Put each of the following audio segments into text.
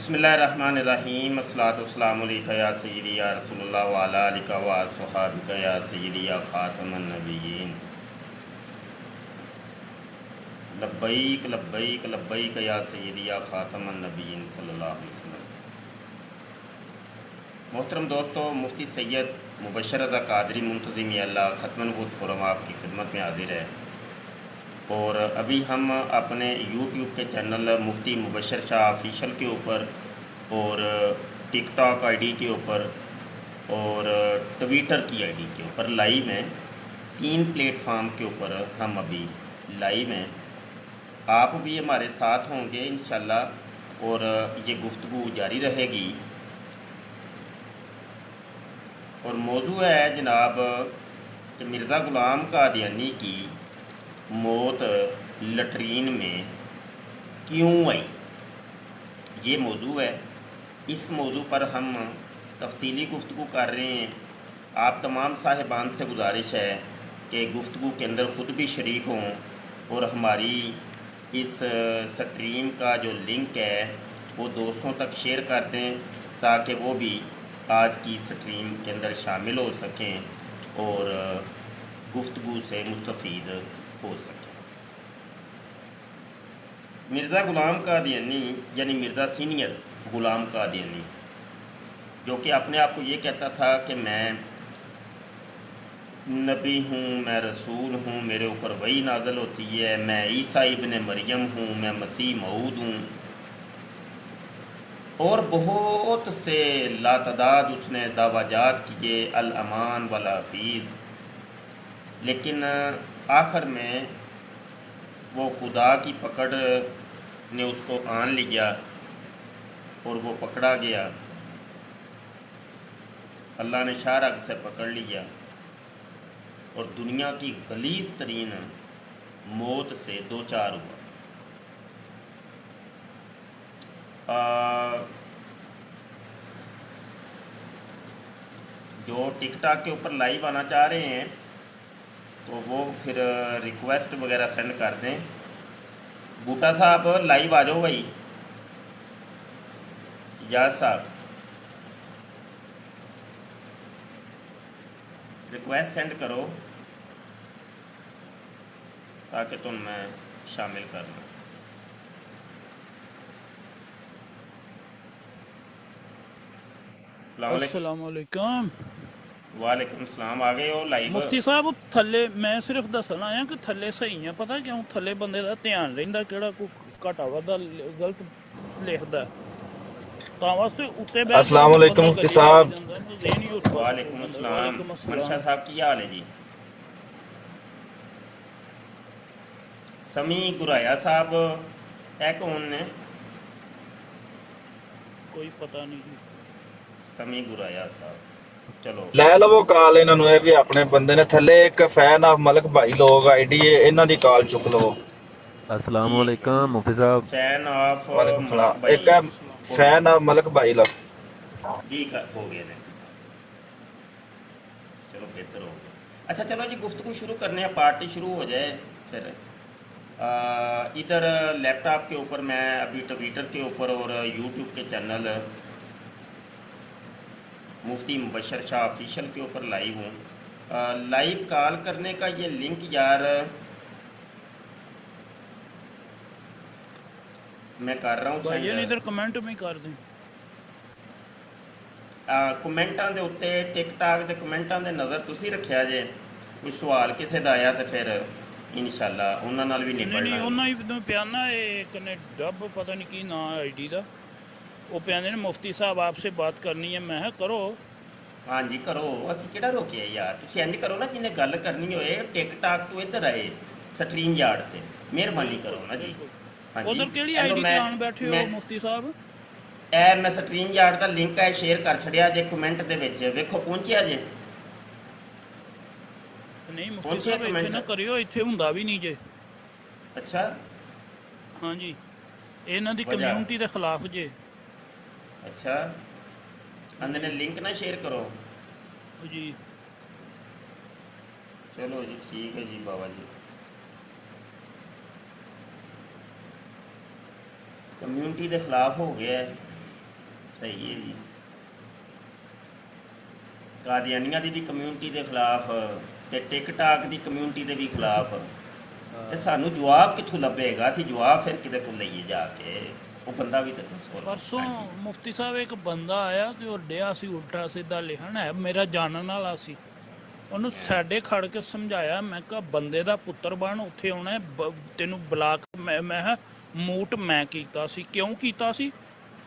बिस्मिल्लाहिर्रहमानिर्रहीम अस्सलातु वस्सलामु अलैका या सय्यदी या रसूलल्लाह व अला आलिका व अस्हाबिका या सय्यदी या खातमन नबिय्यीन लब्बैक लब्बैक लब्बैक या सय्यदी या खातमन नबिय्यीन सल्लल्लाहु अलैहि वसल्लम। मोहतरम दोस्तों, मुफ्ती सैयद मुबशर रज़ा कादरी मुंतज़िम अल्लाह ख़त्म नबूवत फोरम आपकी खिदमत में हाजिर है। और अभी हम अपने यूट्यूब के चैनल मुफ्ती मुबशर शाह ऑफिशियल के ऊपर और टिकटॉक आईडी के ऊपर और ट्विटर की आईडी के ऊपर लाइव हैं। 3 प्लेटफार्म के ऊपर हम अभी लाइव हैं। आप भी हमारे साथ होंगे इंशाल्लाह और ये गुफ्तगू जारी रहेगी। और मौजू है जनाब कि मिर्ज़ा ग़ुलाम क़ादियानी की मौत लटरीन में क्यों आई, ये मौजू है। इस मौजू पर हम तफसीली गुफ्तगू कर रहे हैं। आप तमाम साहिबान से गुजारिश है कि गुफ्तगू के अंदर ख़ुद भी शरीक हों और हमारी इस स्ट्रीम का जो लिंक है वो दोस्तों तक शेयर कर दें ताकि वो भी आज की स्ट्रीम के अंदर शामिल हो सकें और गुफ्तगू से मुस्तफ़ीद हो सके। मिर्ज़ा ग़ुलाम क़ादियानी यानी मिर्ज़ा सीनियर ग़ुलाम क़ादियानी, जो कि अपने आप को ये कहता था कि मैं नबी हूँ, मैं रसूल हूँ, मेरे ऊपर वही नाज़िल होती है, मैं ईसा इब्न मरियम हूँ, मैं मसीह मऊद हूँ, और बहुत से लातदाद उसने दावाजात किए अल अमान वल हफीज़। लेकिन आखिर में वो खुदा की पकड़ ने उसको आन लिया और वो पकड़ा गया। अल्लाह ने शारग से पकड़ लिया और दुनिया की गलीज़ तरीन मौत से दो चार हुआ। जो टिकटॉक के ऊपर लाइव आना चाह रहे हैं तो वो फिर रिक्वेस्ट वगैरह सेंड कर दें। बूटा साहब लाइव आ जाओ भाई, याद साहब रिक्वेस्ट सेंड करो ताकि तुम मैं शामिल कर लूँ। अस्सलाम वालेकुम। वालेकुम सलाम। आ गए हो लाइव? मुफ्ती साहब थल्ले मैं सिर्फ दसन आया कि थल्ले सही है। पता क्यों? थल्ले बंदे का ध्यान रहिंदा किहड़ा कोई घाटा वाधा गलत लिखदा तां वास्ते उत्ते बैठ के अस्सलाम वालेकुम बंदा मुफ्ती गली लै साहब। जांदा ज़हन ही उठ बस हो वालेकुम जांदा। सलाम। वालेकुम मनशा अस्सलाम। साहब की हाल है जी? समी गुराया साहब है कौन ने? कोई पता नहीं जी। समी गुराया साहब, चलो ਲੈ ਲਵੋ ਕਾਲ ਇਹਨਾਂ ਨੂੰ, ਇਹ ਵੀ ਆਪਣੇ ਬੰਦੇ ਨੇ। ਥੱਲੇ ਇੱਕ ਫੈਨ ਆਫ ਮਲਕ ਭਾਈ ਲੋਗ ਆਈਡੀ ਹੈ, ਇਹਨਾਂ ਦੀ ਕਾਲ ਚੁੱਕ ਲਵੋ। अस्सलाम ठीक है। वालेकुम मुफ्ती साहब। फैन ऑफ वालेकुम मलक सलाम। भाई एक है हो गया फैन ऑफ मलक भाई लोग। जी हो गया ने, चलो बेहतर हो गया। अच्छा चलो जी, गुफ्तगू शुरू करने हैं, पार्टी शुरू हो जाए फिर। इधर लैपटॉप के ऊपर मैं अभी ट्विटर के ऊपर और यूट्यूब के चैनल मुफ्ती मुबशर शाह ऑफिशियल के ऊपर लाइव हूँ। लाइव कॉल करने का ये लिंक यार मैं कर रहा हूँ भाईजान सेंड। इधर कमेंट में कर दें। कमेंटां दे उत्ते टिकटॉक के कमेंटां दे नज़र तुसी रखिया जे, कोई सवाल किसी का आया तो फिर इंशाल्लाह उन्हां नाल भी निपट नहीं लांगे। उन्ना ही पिया ना कने डब पता नहीं की ना आईडी दा वो पिया ने मुफ्ती साहब आपसे बात करनी है। मैं करो। हाँ जी करो, असीं किहड़ा रोकिया यार। तुसीं इंज करो ना, जिन्हें गल करनी होए टिकटॉक तो इधर आए स्ट्रीम यार्ड ते मेहरबानी करो ना जी। हाँ जी उधर केड़ी एलो आईडी ते आन बैठे हो मैं मुफ्ती साहब? मैं स्ट्रीम यार्ड का लिंक है शेयर कर छड़िया जे कमेंट दे विच, वेखो पहुंचिया जे? नहीं मुफ्ती पहुंचे साहब इत्थे ना कमेंट? करियो, इत्थे हुंदा भी नहीं जे। अच्छा हाँ जी, इन्हां दी वजह? कम्यूनिटी के खिलाफ जे। अच्छा अंदर ने लिंक ना शेयर करो। जी चलो जी ठीक है जी बाबा जी। कम्यूनिटी के खिलाफ हो गया है। ਸਹੀ ਹੈ ਜੀ। ਕਾਦੀਆਨੀਆਂ ਦੀ ਵੀ ਕਮਿਊਨਿਟੀ ਦੇ ਖਿਲਾਫ ਤੇ ਟਿਕਟਾਕ ਦੀ ਕਮਿਊਨਿਟੀ ਦੇ ਵੀ ਖਿਲਾਫ, ਤੇ ਸਾਨੂੰ ਜਵਾਬ ਕਿੱਥੋਂ ਲੱਭੇਗਾ? ਅਸੀਂ ਜਵਾਬ ਫਿਰ ਕਿਹਦੇ ਕੋਲ ਲਈਏ ਜਾ ਕੇ? ਉਹ ਬੰਦਾ ਵੀ ਤਾਂ ਦੱਸੋ। ਪਰਸੋਂ ਮੁਫਤੀ ਸਾਹਿਬ ਇੱਕ ਬੰਦਾ ਆਇਆ ਤੇ ਉਹ ਡਿਆ ਸੀ ਉਲਟਾ ਸਿੱਧਾ ਲਿਖਣ, ਹੈ ਮੇਰਾ ਜਾਣਨ ਵਾਲਾ ਸੀ। ਉਹਨੂੰ ਸਾਡੇ ਖੜ ਕੇ ਸਮਝਾਇਆ, ਮੈਂ ਕਿਹਾ ਬੰਦੇ ਦਾ ਪੁੱਤਰ ਬਣ, ਉੱਥੇ ਆਉਣਾ ਤੈਨੂੰ ਬਲਾਕ ਮੈਂ ਕਿਹਾ ਮੂਟ ਮੈਂ ਕੀਤਾ ਸੀ। ਕਿਉਂ ਕੀਤਾ ਸੀ?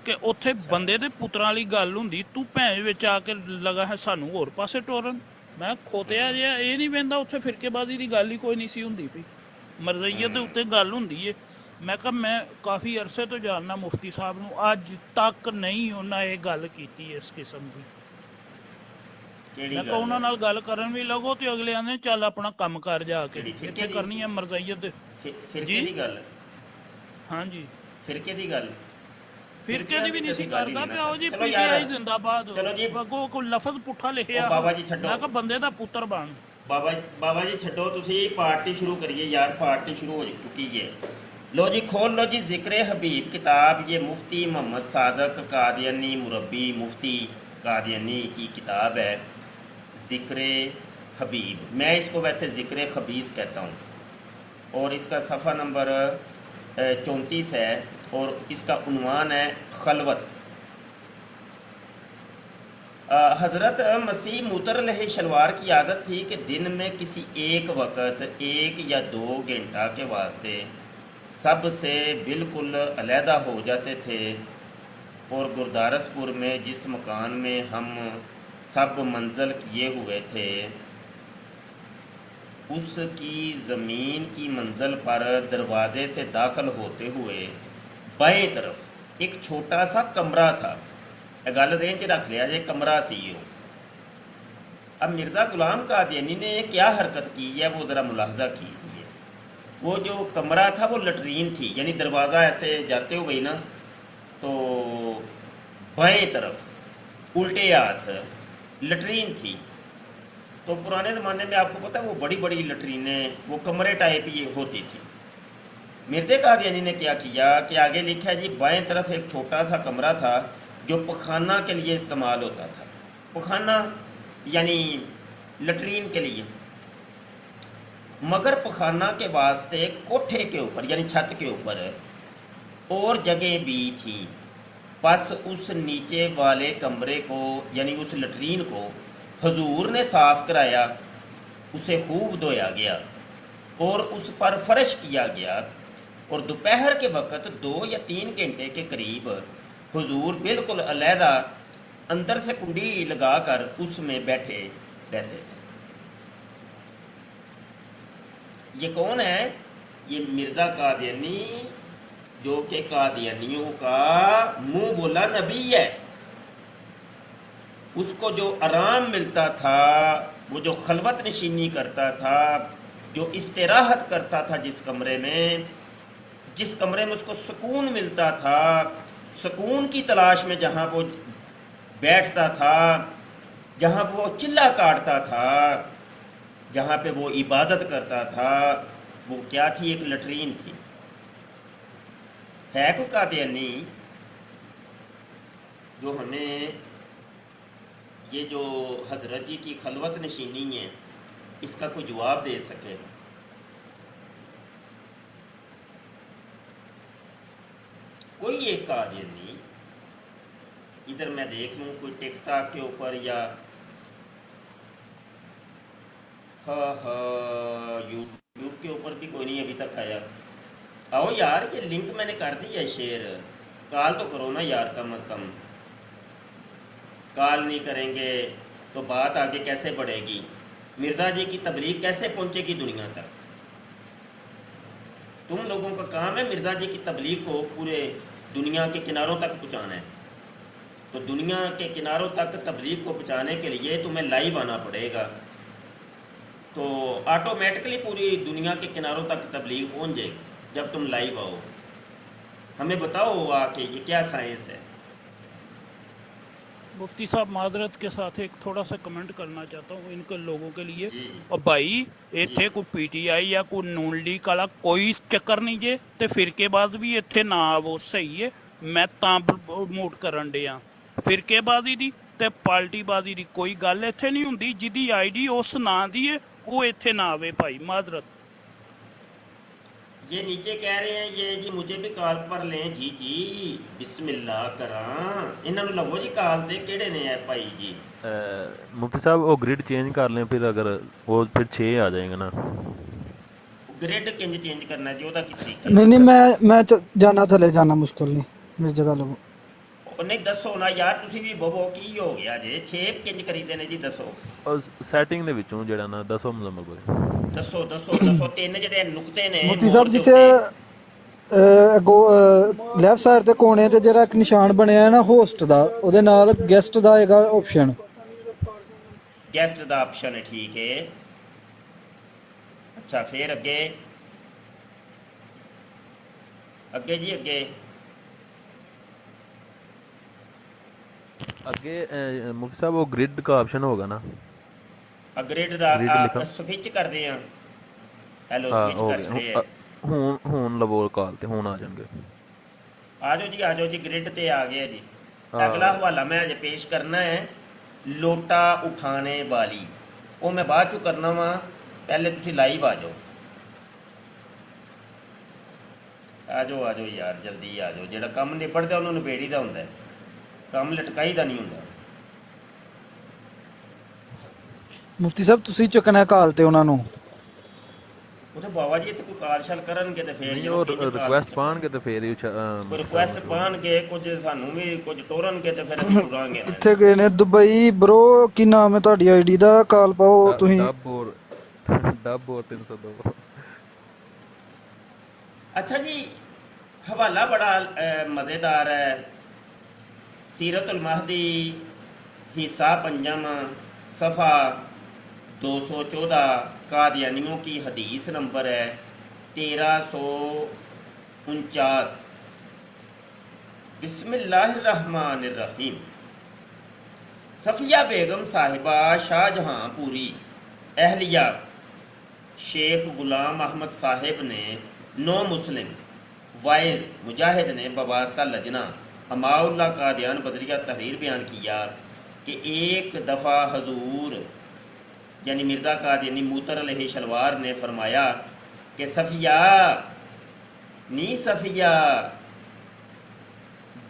ਕਿ ਉੱਥੇ ਬੰਦੇ ਦੇ ਪੁੱਤਰਾਂ ਵਾਲੀ ਗੱਲ ਹੁੰਦੀ, ਤੂੰ ਭੈਣ ਵਿੱਚ ਆ ਕੇ ਲਗਾ ਹੈ ਸਾਨੂੰ ਹੋਰ ਪਾਸੇ ਟੋਰਨ। ਮੈਂ ਖੋਤਿਆ ਜਿਹਾ ਇਹ ਨਹੀਂ ਵਹਿੰਦਾ, ਉੱਥੇ ਫਿਰਕੇਬਾਜ਼ੀ ਦੀ ਗੱਲ ਹੀ ਕੋਈ ਨਹੀਂ ਸੀ ਹੁੰਦੀ ਪਈ, ਮਰਜ਼ਈਅਤ ਦੇ ਉੱਤੇ ਗੱਲ ਹੁੰਦੀ ਏ। ਮੈਂ ਕਿਹਾ ਮੈਂ ਕਾਫੀ ਅਰਸੇ ਤੋਂ ਜਾਣਦਾ ਮੁਫਤੀ ਸਾਹਿਬ ਨੂੰ, ਅੱਜ ਤੱਕ ਨਹੀਂ ਉਹਨਾਂ ਇਹ ਗੱਲ ਕੀਤੀ ਇਸ ਕਿਸਮ ਦੀ। ਮੈਂ ਕਿਹਾ ਉਹਨਾਂ ਨਾਲ ਗੱਲ ਕਰਨ ਵੀ ਲੱਗੋ ਤੇ ਅਗਲੇ ਆਂਦੇ ਚੱਲ ਆਪਣਾ ਕੰਮ ਕਰ ਜਾ ਕੇ, ਇੱਥੇ ਕਰਨੀ ਹੈ ਮਰਜ਼ਈਅਤ ਦੇ। ਫਿਰਕੇ ਦੀ ਗੱਲ? ਹਾਂਜੀ ਫਿਰਕੇ ਦੀ ਗੱਲ, ਫਿਰਕੇ ਦੀ ਵੀ ਨਹੀਂ ਸੀ ਕਰਦਾ ਪਿਆ। ਉਹ ਜੀ ਪੀਟੀਆਈ ਜ਼ਿੰਦਾਬਾਦ, ਅੱਗੋਂ ਕੋਈ ਲਫ਼ਜ਼ ਪੁੱਠਾ ਲਿਖਿਆ। ਬਾਬਾ ਜੀ ਛੱਡੋ, ਮੈਂ ਕਿਹਾ ਬੰਦੇ ਦਾ ਪੁੱਤਰ ਬਣ। ਬਾਬਾ ਜੀ ਛੱਡੋ, ਤੁਸੀਂ ਪਾਰਟੀ ਸ਼ੁਰੂ ਕਰੀਏ ਯਾਰ, ਪਾਰਟੀ ਸ਼ੁਰੂ ਹੋ ਚੁੱਕੀ ਹੈ। लो जी खोल लो जी, ज़िक्र हबीब किताब, ये मुफ्ती मोहम्मद सादक कादियानी मुरब्बी मुफ्ती कादियानी की किताब है ज़िक्र हबीब। मैं इसको वैसे ज़िक्र खबीस कहता हूँ, और इसका सफ़ा नंबर 34 है, और इसका उन्वान है खलवत। हज़रत मसीह मूतर लहे शलवार की आदत थी कि दिन में किसी एक वक्त 1 या 2 घंटा के वास्ते सब से बिल्कुल अलहदा हो जाते थे, और गुरदासपुर में जिस मकान में हम सब मंजिल किए हुए थे उसकी ज़मीन की मंजिल पर दरवाज़े से दाखिल होते हुए बाएं तरफ एक छोटा सा कमरा था। गल ज़हन च रख लिया जे, कमरा सी वो। अब मिर्ज़ा गुलाम कादियानी ने क्या हरकत की है वो ज़रा मुलाहजा कीजिए। वो जो कमरा था वो लटरीन थी, यानी दरवाज़ा ऐसे जाते हुए ना तो बाएं तरफ उल्टे हाथ लटरीन थी। तो पुराने ज़माने में आपको पता है वो बड़ी बड़ी लटरीनें, वो कमरे टाइप ये होती थी। मिर्ज़ा कादियानी ने क्या किया कि आगे लिखा है जी, बाएं तरफ एक छोटा सा कमरा था जो पखाना के लिए इस्तेमाल होता था। पखाना यानी लटरीन के लिए, मगर पखाना के वास्ते कोठे के ऊपर यानी छत के ऊपर और जगह भी थी। बस उस नीचे वाले कमरे को यानी उस लटरीन को हुजूर ने साफ कराया, उसे खूब धोया गया और उस पर फर्श किया गया, और दोपहर के वक्त 2 या 3 घंटे के करीब हुजूर बिल्कुल अलहदा अंदर से कुंडी लगाकर उसमें बैठे रहते थे। ये कौन है? ये मिर्ज़ा कादियानी, जो कि कादियानियों का मुंह बोला नबी है। उसको जो आराम मिलता था, वो जो खलवत नशीनी करता था, जो इस्तिराहत करता था जिस कमरे में उसको सुकून मिलता था, सुकून की तलाश में जहाँ वो बैठता था, जहाँ वो चिल्ला काटता था, जहाँ पे वो इबादत करता था, वो क्या थी? एक लटरीन थी। है कोई कादियानी जो हमें ये जो हजरत जी की खलवत नशीनी है इसका कोई जवाब दे सके? कोई एक कादियानी इधर मैं देख लूँ कोई टिकटॉक के ऊपर या यूट्यूब के ऊपर भी कोई नहीं अभी तक आया। आओ यार, ये लिंक मैंने कर दी है शेयर, कॉल तो करो ना यार, कम अज़ कम। कॉल नहीं करेंगे तो बात आगे कैसे बढ़ेगी? मिर्ज़ा जी की तबलीग कैसे पहुंचेगी दुनिया तक? तुम लोगों का काम है मिर्ज़ा जी की तबलीग को पूरे दुनिया के किनारों तक पहुंचाना है। तो दुनिया के किनारों तक तबलीग को पहुंचाने के लिए तुम्हें लाइव आना पड़ेगा, तो ऑटोमेटिकली पूरी दुनिया के किनारों तक तबलीग पहुंच जाएगी जब तुम लाइव आओ। हमें बताओ आके ये क्या साइंस है? मुफ्ती साहब माजरत के साथ एक थोड़ा सा कमेंट करना चाहता हूँ इनके लोगों के लिए। और भाई इत्थे कोई पीटीआई या कोई नून लीग वाला कोई चक्कर नहीं जे, ते फिरकेबाज भी इत्थे ना आवो, सही है। मैं तां प्रमोट करन दिया ਫਿਰਕੇਬਾਜ਼ੀ ਦੀ ਤੇ ਪਾਰਟੀਬਾਜ਼ੀ ਦੀ ਕੋਈ ਗੱਲ ਇੱਥੇ ਨਹੀਂ ਹੁੰਦੀ। ਜਿਹਦੀ ਆਈਡੀ ਉਸ ਨਾਂ ਦੀ ਹੈ ਉਹ ਇੱਥੇ ਨਾ ਆਵੇ ਭਾਈ, ਮਾਜ਼ਰਤ। ये नीचे कह रहे हैं ये जी मुझे भी कॉल पर लें जी जी बिस्मिल्लाह करा इन्हों लवो जी कॉल दे केड़े ने है भाई जी। मुफ्ती साहब वो ग्रिड चेंज कर लें फिर, अगर वो फिर 6 आ जाएगा ना। ग्रिड किंज चेंज करना जी ओदा की तरीका? नहीं नहीं मैं जाना थले जाना मुश्किल नहीं, मेरी जगह लगो। ਉਹ ਨਹੀਂ ਦੱਸੋ ਨਾ ਯਾਰ, ਤੁਸੀਂ ਵੀ ਬੋਬੋ ਕੀ ਹੋ ਗਿਆ ਜੇ 6 ਕਿੰਜ ਕਰੀਦੇ ਨੇ ਜੀ ਦੱਸੋ। ਸੈਟਿੰਗ ਦੇ ਵਿੱਚੋਂ ਜਿਹੜਾ ਨਾ ਦੱਸੋ ਮੁਜ਼ਮਲ ਭਾਈ, ਦੱਸੋ ਤਿੰਨ ਜਿਹੜੇ ਨੁਕਤੇ ਨੇ ਮੁਫਤੀ ਸਾਹਿਬ ਜਿੱਥੇ ਲੈਫਟ ਸਾਈਡ ਤੇ ਕੋਨੇ ਤੇ ਜਿਹੜਾ ਇੱਕ ਨਿਸ਼ਾਨ ਬਣਿਆ ਹੈ ਨਾ ਹੋਸਟ ਦਾ, ਉਹਦੇ ਨਾਲ ਗੈਸਟ ਦਾ ਹੈਗਾ ਆਪਸ਼ਨ। ਗੈਸਟ ਦਾ ਆਪਸ਼ਨ ਹੈ, ਠੀਕ ਹੈ। ਅੱਛਾ ਫਿਰ ਅੱਗੇ ਜੀ ਅੱਗੇ मुफ्ती साहब वो ग्रिड का ऑप्शन होगा ना। ग्रिड ਦਾ ਸਵਿਚ ਕਰਦੇ ਆ। ਹੈਲੋ ਸਵਿਚ ਕਰ ਰਹੇ ਆ ਹੁਣ ਲਵੋ ਕਾਲ ਤੇ ਹੁਣ ਆ ਜਾਣਗੇ। ਆ ਜਾਓ ਜੀ ਗ੍ਰਿਡ ਤੇ ਆ ਗਏ ਜੀ। ਅਗਲਾ ਹਵਾਲਾ ਮੈਂ ਅਜੇ ਪੇਸ਼ ਕਰਨਾ ਹੈ, ਲੋਟਾ ਉਠਾਣੇ ਵਾਲੀ। ਉਹ ਮੈਂ ਬਾਅਦ ਚੋਂ ਕਰਨਾ ਵਾ, ਪਹਿਲੇ ਤੁਸੀਂ ਲਾਈਵ ਆ ਜਾਓ। ਆ ਜਾਓ ਯਾਰ ਜਲਦੀ ਆ ਜਾਓ। ਜਿਹੜਾ ਕੰਮ ਨਿਬੜਦਾ ਉਹਨੂੰ ਨਿਬੇੜੀ ਦਾ ਹੁੰਦਾ, ਕੰਮ ਲਟਕਾਈ ਦਾ ਨਹੀਂ ਹੁੰਦਾ। ਮੁਫਤੀ ਸਾਹਿਬ ਤੁਸੀਂ ਚੁੱਕਣਾ ਕਾਲ ਤੇ ਉਹਨਾਂ ਨੂੰ। ਉਹ ਤਾਂ ਬਾਬਾ ਜੀ ਇੱਥੇ ਕੋਈ ਕਾਲ ਕਰਨਗੇ ਤੇ ਫੇਰ ਉਹ ਰਿਕੁਐਸਟ ਪਾਣਗੇ ਤੇ ਫੇਰ ਹੀ ਕੋਈ ਰਿਕੁਐਸਟ ਪਾਣਗੇ, ਕੁਝ ਸਾਨੂੰ ਵੀ ਕੁਝ ਟੋਰਨਗੇ ਤੇ ਫਿਰ ਅਸੀਂ ਟੁਰਾਂਗੇ। ਇੱਥੇ ਗਏ ਨੇ ਦੁਬਈ ਬ్రో, ਕੀ ਨਾਮ ਹੈ ਤੁਹਾਡੀ ਆਈਡੀ ਦਾ? ਕਾਲ ਪਾਓ ਤੁਸੀਂ। ਡੱਬ ਹੋਰ 302। ਅੱਛਾ ਜੀ, ਹਵਾਲਾ ਬੜਾ ਮਜ਼ੇਦਾਰ ਹੈ। सीरतुल महदी हिस्सा 5 सफ़ा 214 कादियानियों की हदीस नंबर है 1349। बिस्मिल्लाहिर्रहमानिर्रहीम। सफ़िया बेगम साहिबा शाहजहांपुरी अहलिया शेख गुलाम अहमद साहिब ने 9 मुस्लिम वाइज मुजाहिद ने बवासा लजना अमाउल्ला कादियान बदरिया तहरीर बयान किया कि एक दफ़ा हजूर यानी मिर्ज़ा कादियानी मूतर अलैहि शलवार ने फरमाया कि सफ़िया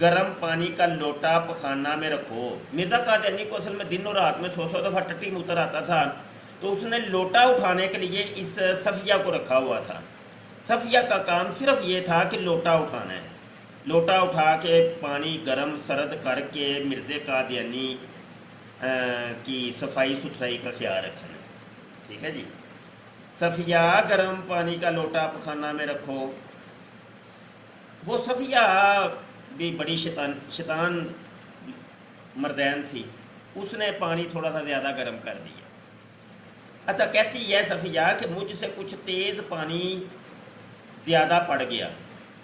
गर्म पानी का लोटा पखाना में रखो। मिर्ज़ा कादियानी को असल में दिन और रात में 100 दफ़ा टट्टी मूतर आता था, तो उसने लोटा उठाने के लिए इस सफ़िया को रखा हुआ था। सफ़िया का काम सिर्फ ये था कि लोटा उठाना है। लोटा उठा के पानी गर्म सर्द करके मिर्ज़े कादियानी की सफाई सुथराई का ख्याल रखना। ठीक है जी। सफ़िया गर्म पानी का लोटा पखाना में रखो। वो सफ़िया भी बड़ी शैतान मर्दैन थी, उसने पानी थोड़ा सा ज़्यादा गर्म कर दिया। अच्छा, कहती है सफ़िया कि मुझसे कुछ तेज़ पानी ज़्यादा पड़ गया।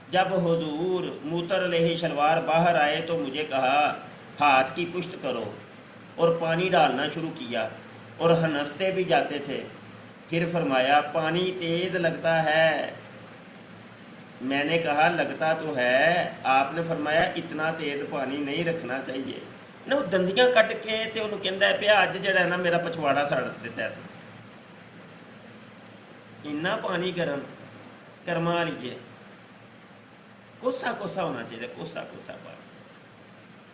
जब हुजूर मूतर अलैहि शलवार बाहर आए तो मुझे कहा हाथ की पुष्ट करो, और पानी डालना शुरू किया और हंसते भी जाते थे। फिर फरमाया पानी तेज़ लगता है। मैंने कहा लगता तो है। आपने फरमाया इतना तेज़ पानी नहीं रखना चाहिए ना। वो दंदियाँ कट के तो उन्होंने कहता है पिया अज जड़ा ना मेरा पछवाड़ा सड़ दिता है, इन्ना पानी गर्म करवा लीजिए। कोसा होना चाहिए, कोसा पानी,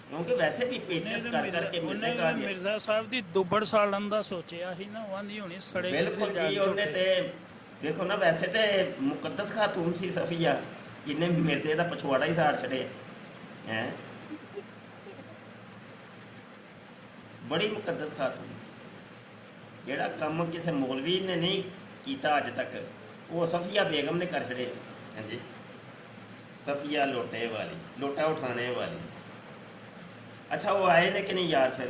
क्योंकि वैसे भी पेचस कर करके मिर्जा साहब दी दुबड़ सालन दा सोचिया ही ना, वांदी होनी सड़े। बिल्कुल जी, ਉਹਨੇ ਤੇ देखो ना, वैसे तो मुकद्दस खातून सी सफिया जिन्हें मिर्जे का पछवाड़ा ही साड़ छड़े हैं। बड़ी मुकद्दस खातून, जेड़ा काम किसी मौलवी ने नहीं किया अज तक, वो सफिया बेगम ने कर छड़े। हाँ जी, सफिया लोटे वाली, लोटा उठाने वाली। अच्छा, वो आए ने कि नहीं यार? फिर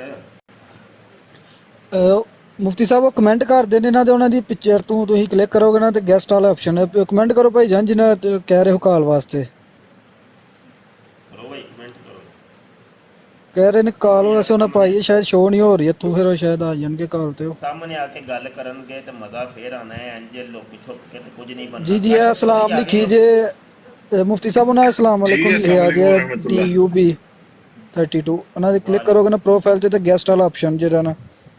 ਮੁਫਤੀ ਸਾਹਿਬ ਉਹ ਕਮੈਂਟ ਕਰਦੇ ਨੇ, ਇਹਨਾਂ ਦੇ ਉਹਨਾਂ ਦੀ ਪਿਕਚਰ ਤੋਂ ਤੁਸੀਂ ਕਲਿੱਕ ਕਰੋਗੇ ਨਾ ਤੇ ਗੈਸਟ ਵਾਲਾ ਆਪਸ਼ਨ ਹੈ, ਕਮੈਂਟ ਕਰੋ ਭਾਈ ਜਾਨ ਜਿਨ੍ਹਾਂ ਕਹਿ ਰਹੇ ਹੋ ਕਾਲ ਵਾਸਤੇ। ਕਰੋ ਭਾਈ ਕਮੈਂਟ ਕਰੋ। ਕਹਿ ਰਹੇ ਨੇ ਕਾਲ ਵੈਸੇ ਉਹਨਾਂ ਪਾਈ ਹੈ, ਸ਼ਾਇਦ ਸ਼ੋ ਨਹੀਂ ਹੋ ਰਹੀ ਇੱਥੋਂ, ਫਿਰ ਉਹ ਸ਼ਾਇਦ ਆ ਜਾਣਗੇ ਕਾਲ ਤੇ। ਉਹ ਸਾਹਮਣੇ ਆ ਕੇ ਗੱਲ ਕਰਨਗੇ ਤੇ ਮਜ਼ਾ ਫੇਰ ਆਣਾ ਹੈ। ਇੰਜ ਲੁੱਕ ਛੁਪ ਕੇ ਤੇ ਕੁਝ ਨਹੀਂ ਬਣਨਾ। ਜੀ ਜੀ, अस्सलाम लिखी जे मुफ्ती साहब ना अस्सलाम वालेकुम लिया जे DUB 32 ਉਹਨਾਂ ਦੇ ਕਲਿੱਕ ਕਰੋਗੇ ਨਾ ਪ੍ਰੋਫਾਈਲ ਤੇ ਗੈਸਟ ਵਾਲਾ ਆਪਸ਼ਨ ਜਿਹੜਾ ਨਾ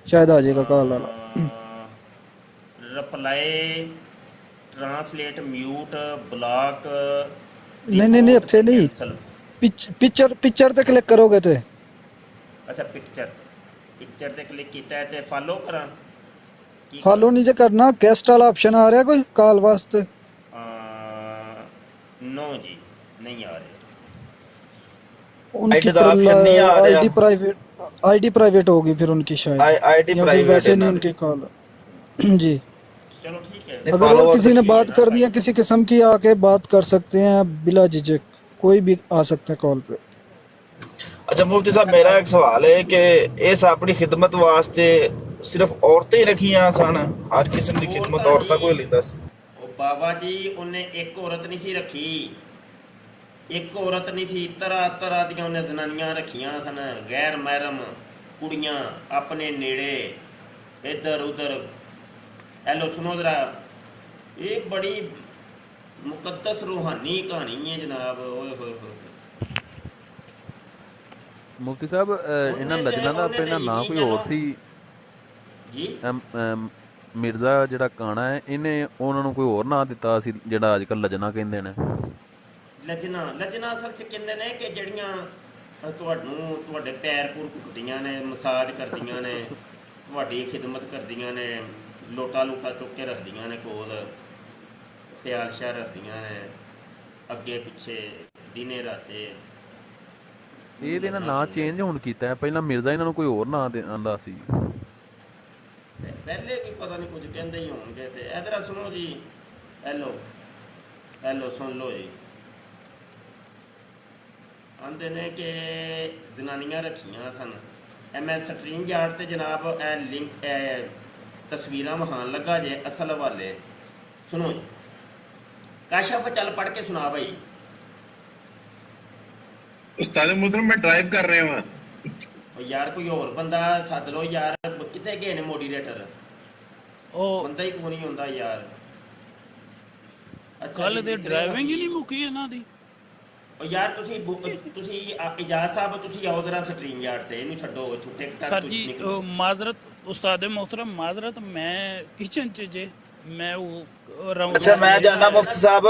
ਸ਼ਾਇਦ ਆ ਜਾਏਗਾ ਕਾਲ ਵਾਲਾ। ਰਿਪਲਾਈ ਟ੍ਰਾਂਸਲੇਟ ਮਿਊਟ ਬਲੌਕ ਨਹੀਂ ਇੱਥੇ ਨਹੀਂ, ਪਿਕਚਰ ਤੇ ਕਲਿੱਕ ਕਰੋਗੇ ਤੇ ਅੱਛਾ ਪਿਕਚਰ ਤੇ ਕਲਿੱਕ ਕੀਤਾ ਹੈ ਤੇ ਫਾਲੋ ਕਰਾਂ ਕੀ ਫਾਲੋ ਨਹੀਂ ਜੇ ਕਰਨਾ, ਗੈਸਟ ਵਾਲਾ ਆਪਸ਼ਨ ਆ ਰਿਹਾ ਕੋਈ ਕਾਲ ਵਾਸਤੇ? ਨੋ ਜੀ ਨਹੀਂ ਆ ਰਿਹਾ। उनकी ID का option नहीं आ रहा। आईडी प्राइवेट होगी फिर उनकी शायद, आईडी या फिर प्राइवेट वैसे है नहीं ना। उनकी कॉल। जी चलो ठीक है। अगर और किसी ने बात कर दी है किसी किस्म की, आके बात कर सकते हैं बिला झिझक, कोई भी आ सकता है कॉल पे। अच्छा मुफ्ती साहब मेरा एक सवाल है कि इस अपनी खिदमत वास्ते सिर्फ औरतें ही रखियां सन, हर किस्म की खिदमत औरतां कोई लेंदा सी? ਉਹ ਬਾਬਾ ਜੀ ਉਹਨੇ ਇੱਕ ਔਰਤ ਨਹੀਂ ਸੀ ਰੱਖੀ, ਇੱਕ ਔਰਤ ਨਹੀਂ ਸੀ, ਤਰ੍ਹਾਂ ਦੀਆਂ ਉਹਨੇ ਜ਼ਨਾਨੀਆਂ ਰੱਖੀਆਂ ਸਨ, ਗੈਰ ਮਹਿਰਮ ਕੁੜੀਆਂ ਆਪਣੇ ਨੇੜੇ ਇੱਧਰ ਉੱਧਰ। ਹੈਲੋ ਸੁਣੋ ਜ਼ਰਾ, ਇਹ ਬੜੀ ਮੁਕੱਦਸ ਰੂਹਾਨੀ ਕਹਾਣੀ ਹੈ ਜਨਾਬ। ਓਏ ਹੋਏ ਹੋਏ ਮੁਫਤੀ ਸਾਹਿਬ ਇਹਨਾਂ ਲਜਣਾ ਦਾ ਪਹਿਲਾਂ ਨਾਂ ਕੋਈ ਹੋਰ ਸੀ ਜੀ। ਮਿਰਜ਼ਾ ਜਿਹੜਾ ਕਾਣਾ ਹੈ ਇਹਨੇ ਉਹਨਾਂ ਨੂੰ ਕੋਈ ਹੋਰ ਨਾਂ ਦਿੱਤਾ ਸੀ ਜਿਹੜਾ ਅੱਜ ਕੱਲ੍ਹ ਲਜਣਾ ਕਹਿੰਦੇ ਨੇ? ਲਜਣਾ ਅਸਲ 'ਚ ਕਹਿੰਦੇ ਨੇ ਕਿ ਜਿਹੜੀਆਂ ਤੁਹਾਡੇ ਪੈਰ ਪੂਰ ਘੁੱਟਦੀਆਂ ਨੇ, ਮਸਾਜ ਕਰਦੀਆਂ ਨੇ, ਤੁਹਾਡੀ ਖਿਦਮਤ ਕਰਦੀਆਂ ਨੇ, ਲੋਟਾ ਚੁੱਕ ਕੇ ਰੱਖਦੀਆਂ ਨੇ ਕੋਲ, ਖਿਆਲ ਸ਼ਾਹ ਰੱਖਦੀਆਂ ਨੇ ਅੱਗੇ ਪਿੱਛੇ ਦਿਨੇ ਰਾਤੇ। ਇਹਦੇ ਨਾਲ ਨਾਂ ਚੇਂਜ ਹੁਣ ਕੀਤਾ ਹੈ, ਪਹਿਲਾਂ ਮਿਰਜ਼ਾ ਇਹਨਾਂ ਨੂੰ ਕੋਈ ਹੋਰ ਨਾਂ ਆਂਦਾ ਸੀ। ਪਹਿਲੇ ਵੀ ਪਤਾ ਨਹੀਂ ਕੁਝ ਕਹਿੰਦੇ ਹੀ ਹੋਣਗੇ। ਤੇ ਇਧਰ ਸੁਣੋ ਜੀ, ਹੈਲੋ ਸੁਣ ਲਓ ਜੀ। ਆਂਦੇ ਨੇ ਕਿ ਜ਼ਨਾਨੀਆਂ ਰੱਖੀਆਂ ਸਨ। ਮੈਂ ਸਟ੍ਰੀਮ ਯਾਰਡ ਤੇ ਜਨਾਬ ਇਹ ਲਿੰਕ ਤਸਵੀਰਾਂ ਵਿਖਾਉਣ ਲੱਗਾ ਜੇ, ਅਸਲ ਹਵਾਲੇ ਸੁਣੋ ਜੀ। ਕਾਸ਼ਫ ਚੱਲ ਪੜ੍ਹ ਕੇ ਸੁਣਾ ਭਾਈ। ਉਸਤਾਦ ਮੁਹਤਰਮ ਮੈਂ ਡਰਾਈਵ ਕਰ ਰਿਹਾ ਹਾਂ। ਯਾਰ ਕੋਈ ਹੋਰ ਬੰਦਾ ਸੱਦ ਲਓ ਯਾਰ, ਕਿੱਥੇ ਗਏ ਨੇ ਮੋਡੀਰੇਟਰ? ਉਹ ਬੰਦਾ ਹੀ ਕੋਈ ਨਹੀਂ ਹੁੰਦਾ ਯਾਰ। ਅੱਛਾ ਕੱਲ ਦੇ ਡਰਾਈਵਿੰਗ ਹੀ ਨਹੀਂ ਮੁੱਕੀ ਇਹਨਾਂ ਦੀ। ਉਹ ਯਾਰ ਤੁਸੀਂ ਇਜਾਜ਼ ਸਾਹਿਬ ਤੁਸੀਂ ਆਓ ਜ਼ਰਾ ਸਟ੍ਰੀਮ ਯਾਰਡ ਤੇ, ਇਹਨੂੰ ਛੱਡੋ ਇੱਥੋਂ ਟਿਕਟਾਕ। ਸਰ ਜੀ ਮਾਜ਼ਰਤ ਉਸਤਾਦ मोहतरम, माजरत मैं किचन च जे मैं वो राउंड। अच्छा मैं जाना मुफ्ती साहब,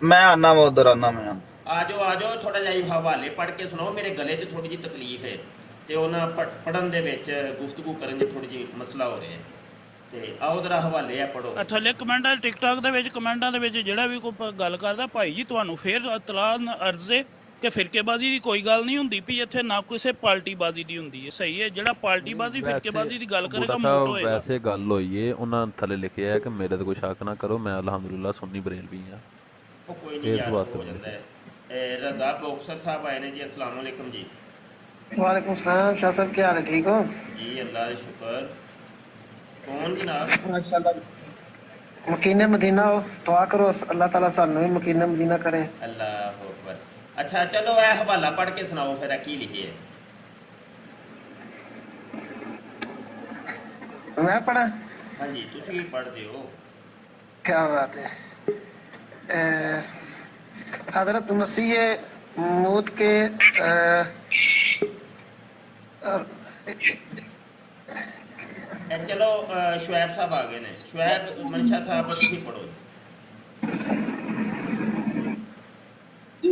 मैं आना, मैं उधर आना। मैं ਆ ਜਾਓ ਥੋੜਾ ਜਿਹਾ ਹਵਾਲੇ ਪੜ੍ਹ ਕੇ ਸੁਣਾਓ। ਮੇਰੇ ਗਲੇ 'ਚ ਥੋੜੀ ਜਿਹੀ ਤਕਲੀਫ ਹੈ ਤੇ ਉਹਨਾਂ ਪੜ੍ਹਨ ਦੇ ਵਿੱਚ ਗੁਫ਼ਤਗੂ ਕਰਨ 'ਚ ਥੋੜੀ ਜਿਹੀ ਮਸਲਾ ਹੋ ਰਿਹਾ ਤੇ ਆਓ ਜ਼ਰਾ ਹਵਾਲੇ ਆ ਪੜ੍ਹੋ। ਥੱਲੇ ਕਮੈਂਟਾਂ ਟਿਕਟੌਕ ਦੇ ਵਿੱਚ ਕਮੈਂਟਾਂ ਦੇ ਵਿੱਚ ਜਿਹੜਾ ਵੀ ਕੋਈ ਗੱਲ ਕਰਦਾ ਭਾਈ ਜੀ ਤੁਹਾਨੂੰ ਫੇਰ ਇਤਲਾਹ ਅਰਜ਼ੇ ਕਿ ਫਿਰਕੇਬਾਜ਼ੀ ਦੀ ਕੋਈ ਗੱਲ ਨਹੀਂ ਹੁੰਦੀ ਵੀ ਇੱਥੇ, ਨਾ ਕਿਸੇ ਪਾਰਟੀਬਾਜ਼ੀ ਦੀ ਹੁੰਦੀ ਹੈ। ਸਹੀ ਹੈ, ਜਿਹੜਾ ਪਾਰਟੀਬਾਜ਼ੀ ਫਿਰਕੇਬਾਜ਼ੀ ਦੀ ਗੱਲ ਕਰੇਗਾ ਮੋਟ ਹੋਏਗਾ। ਵੈਸੇ ਗੱਲ ਹੋਈ ਏ, ਉਹਨਾਂ ਥੱਲੇ ਲਿਖਿਆ ਹੈ ਕਿ ਮੇਰੇ ਤੇ ਕੋਈ ਸ਼ੱਕ ਨਾ ਕਰੋ, ਮੈਂ ਅਲਹਮਦੁਲਿਲਾ ਸੁੰਨੀ ਬਰੇਲਵੀ ਹਾਂ। ਉਹ ਕੋਈ ਨਹੀਂ ਯਾਰ, ਹੋ ਜਾਂਦਾ ਹੈ। रजा बॉक्सर साहब आए ने जी, अस्सलाम वालेकुम जी। वालेकुम सलाम। शाह साहब क्या हाल है, ठीक हो? जी अल्लाह का शुक्र। कौन जनाब? माशाल्लाह। मकीने मदीना हो, दुआ करो अल्लाह ताला सानू भी मकीने मदीना करे। अल्लाह अकबर। अच्छा चलो ए हवाला पढ़ के सुनाओ फिर की लिखे है। मैं पढ़ा? हाँ जी तुसी पढ़ दियो। क्या बात है। हजरत मसीह मौत के चलो शुएब साहब आ गए ने। शुएब मनशा साहब तुसी पढ़ो जी।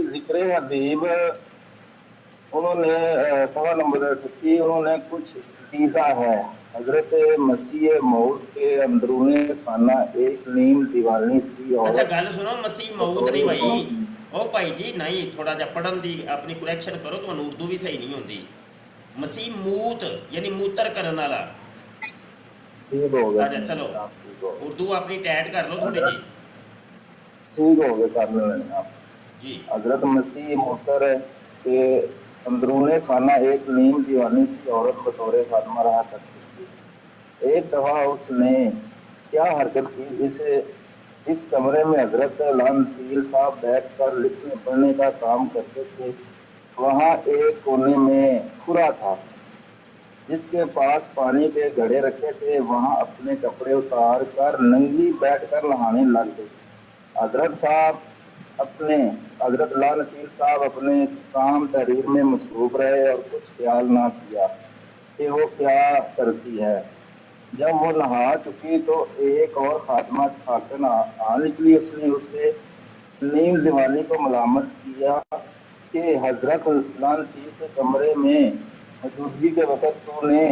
जिक्र हबीब उन्होंने सवा नंबर 50 उन्होंने कुछ दीदा है। हजरत मसीह मौत के अंदरूनी खाना एक नीम दीवानी सी। और अच्छा गल सुनो, मसीह मौत नहीं भाई, ओ भाई जी नहीं, थोड़ा जा पढ़न दी अपनी करैक्शन करो, तुहानू उर्दू भी सही नहीं होंदी। मसीह मूत यानी मूत्र करन वाला। ठीक हो गया। अच्छा चलो उर्दू अपनी टैट कर लो थोड़ी जी। ठीक हो गया, कर लेना आप जी। हजरत मसीह मूत्र के अंदरूनी खाना एक नीम दीवानी सी औरत बतौर खादमा रहा करती थी। एक दफा उसने क्या हरकत की, जिसे इस कमरे में हजरत लानतीर साहब बैठ कर लिखने पढ़ने का काम करते थे। वहाँ एक कोने में खुरा था जिसके पास पानी के घड़े रखे थे। वहाँ अपने कपड़े उतार कर नंगी बैठ कर नहाने लग गई। हजरत साहब अपने हजरत लाल नकीर साहब अपने काम तहरीर में मसरूफ रहे और कुछ ख्याल ना किया कि वो क्या करती है। जब वो नहा चुकी तो एक और खात्मा खाकर आ निकली। उसने उसे नीम दीवानी को मलामत किया कि हजरत लाल नकीर के कमरे में मौजूदगी के वक़्त तूने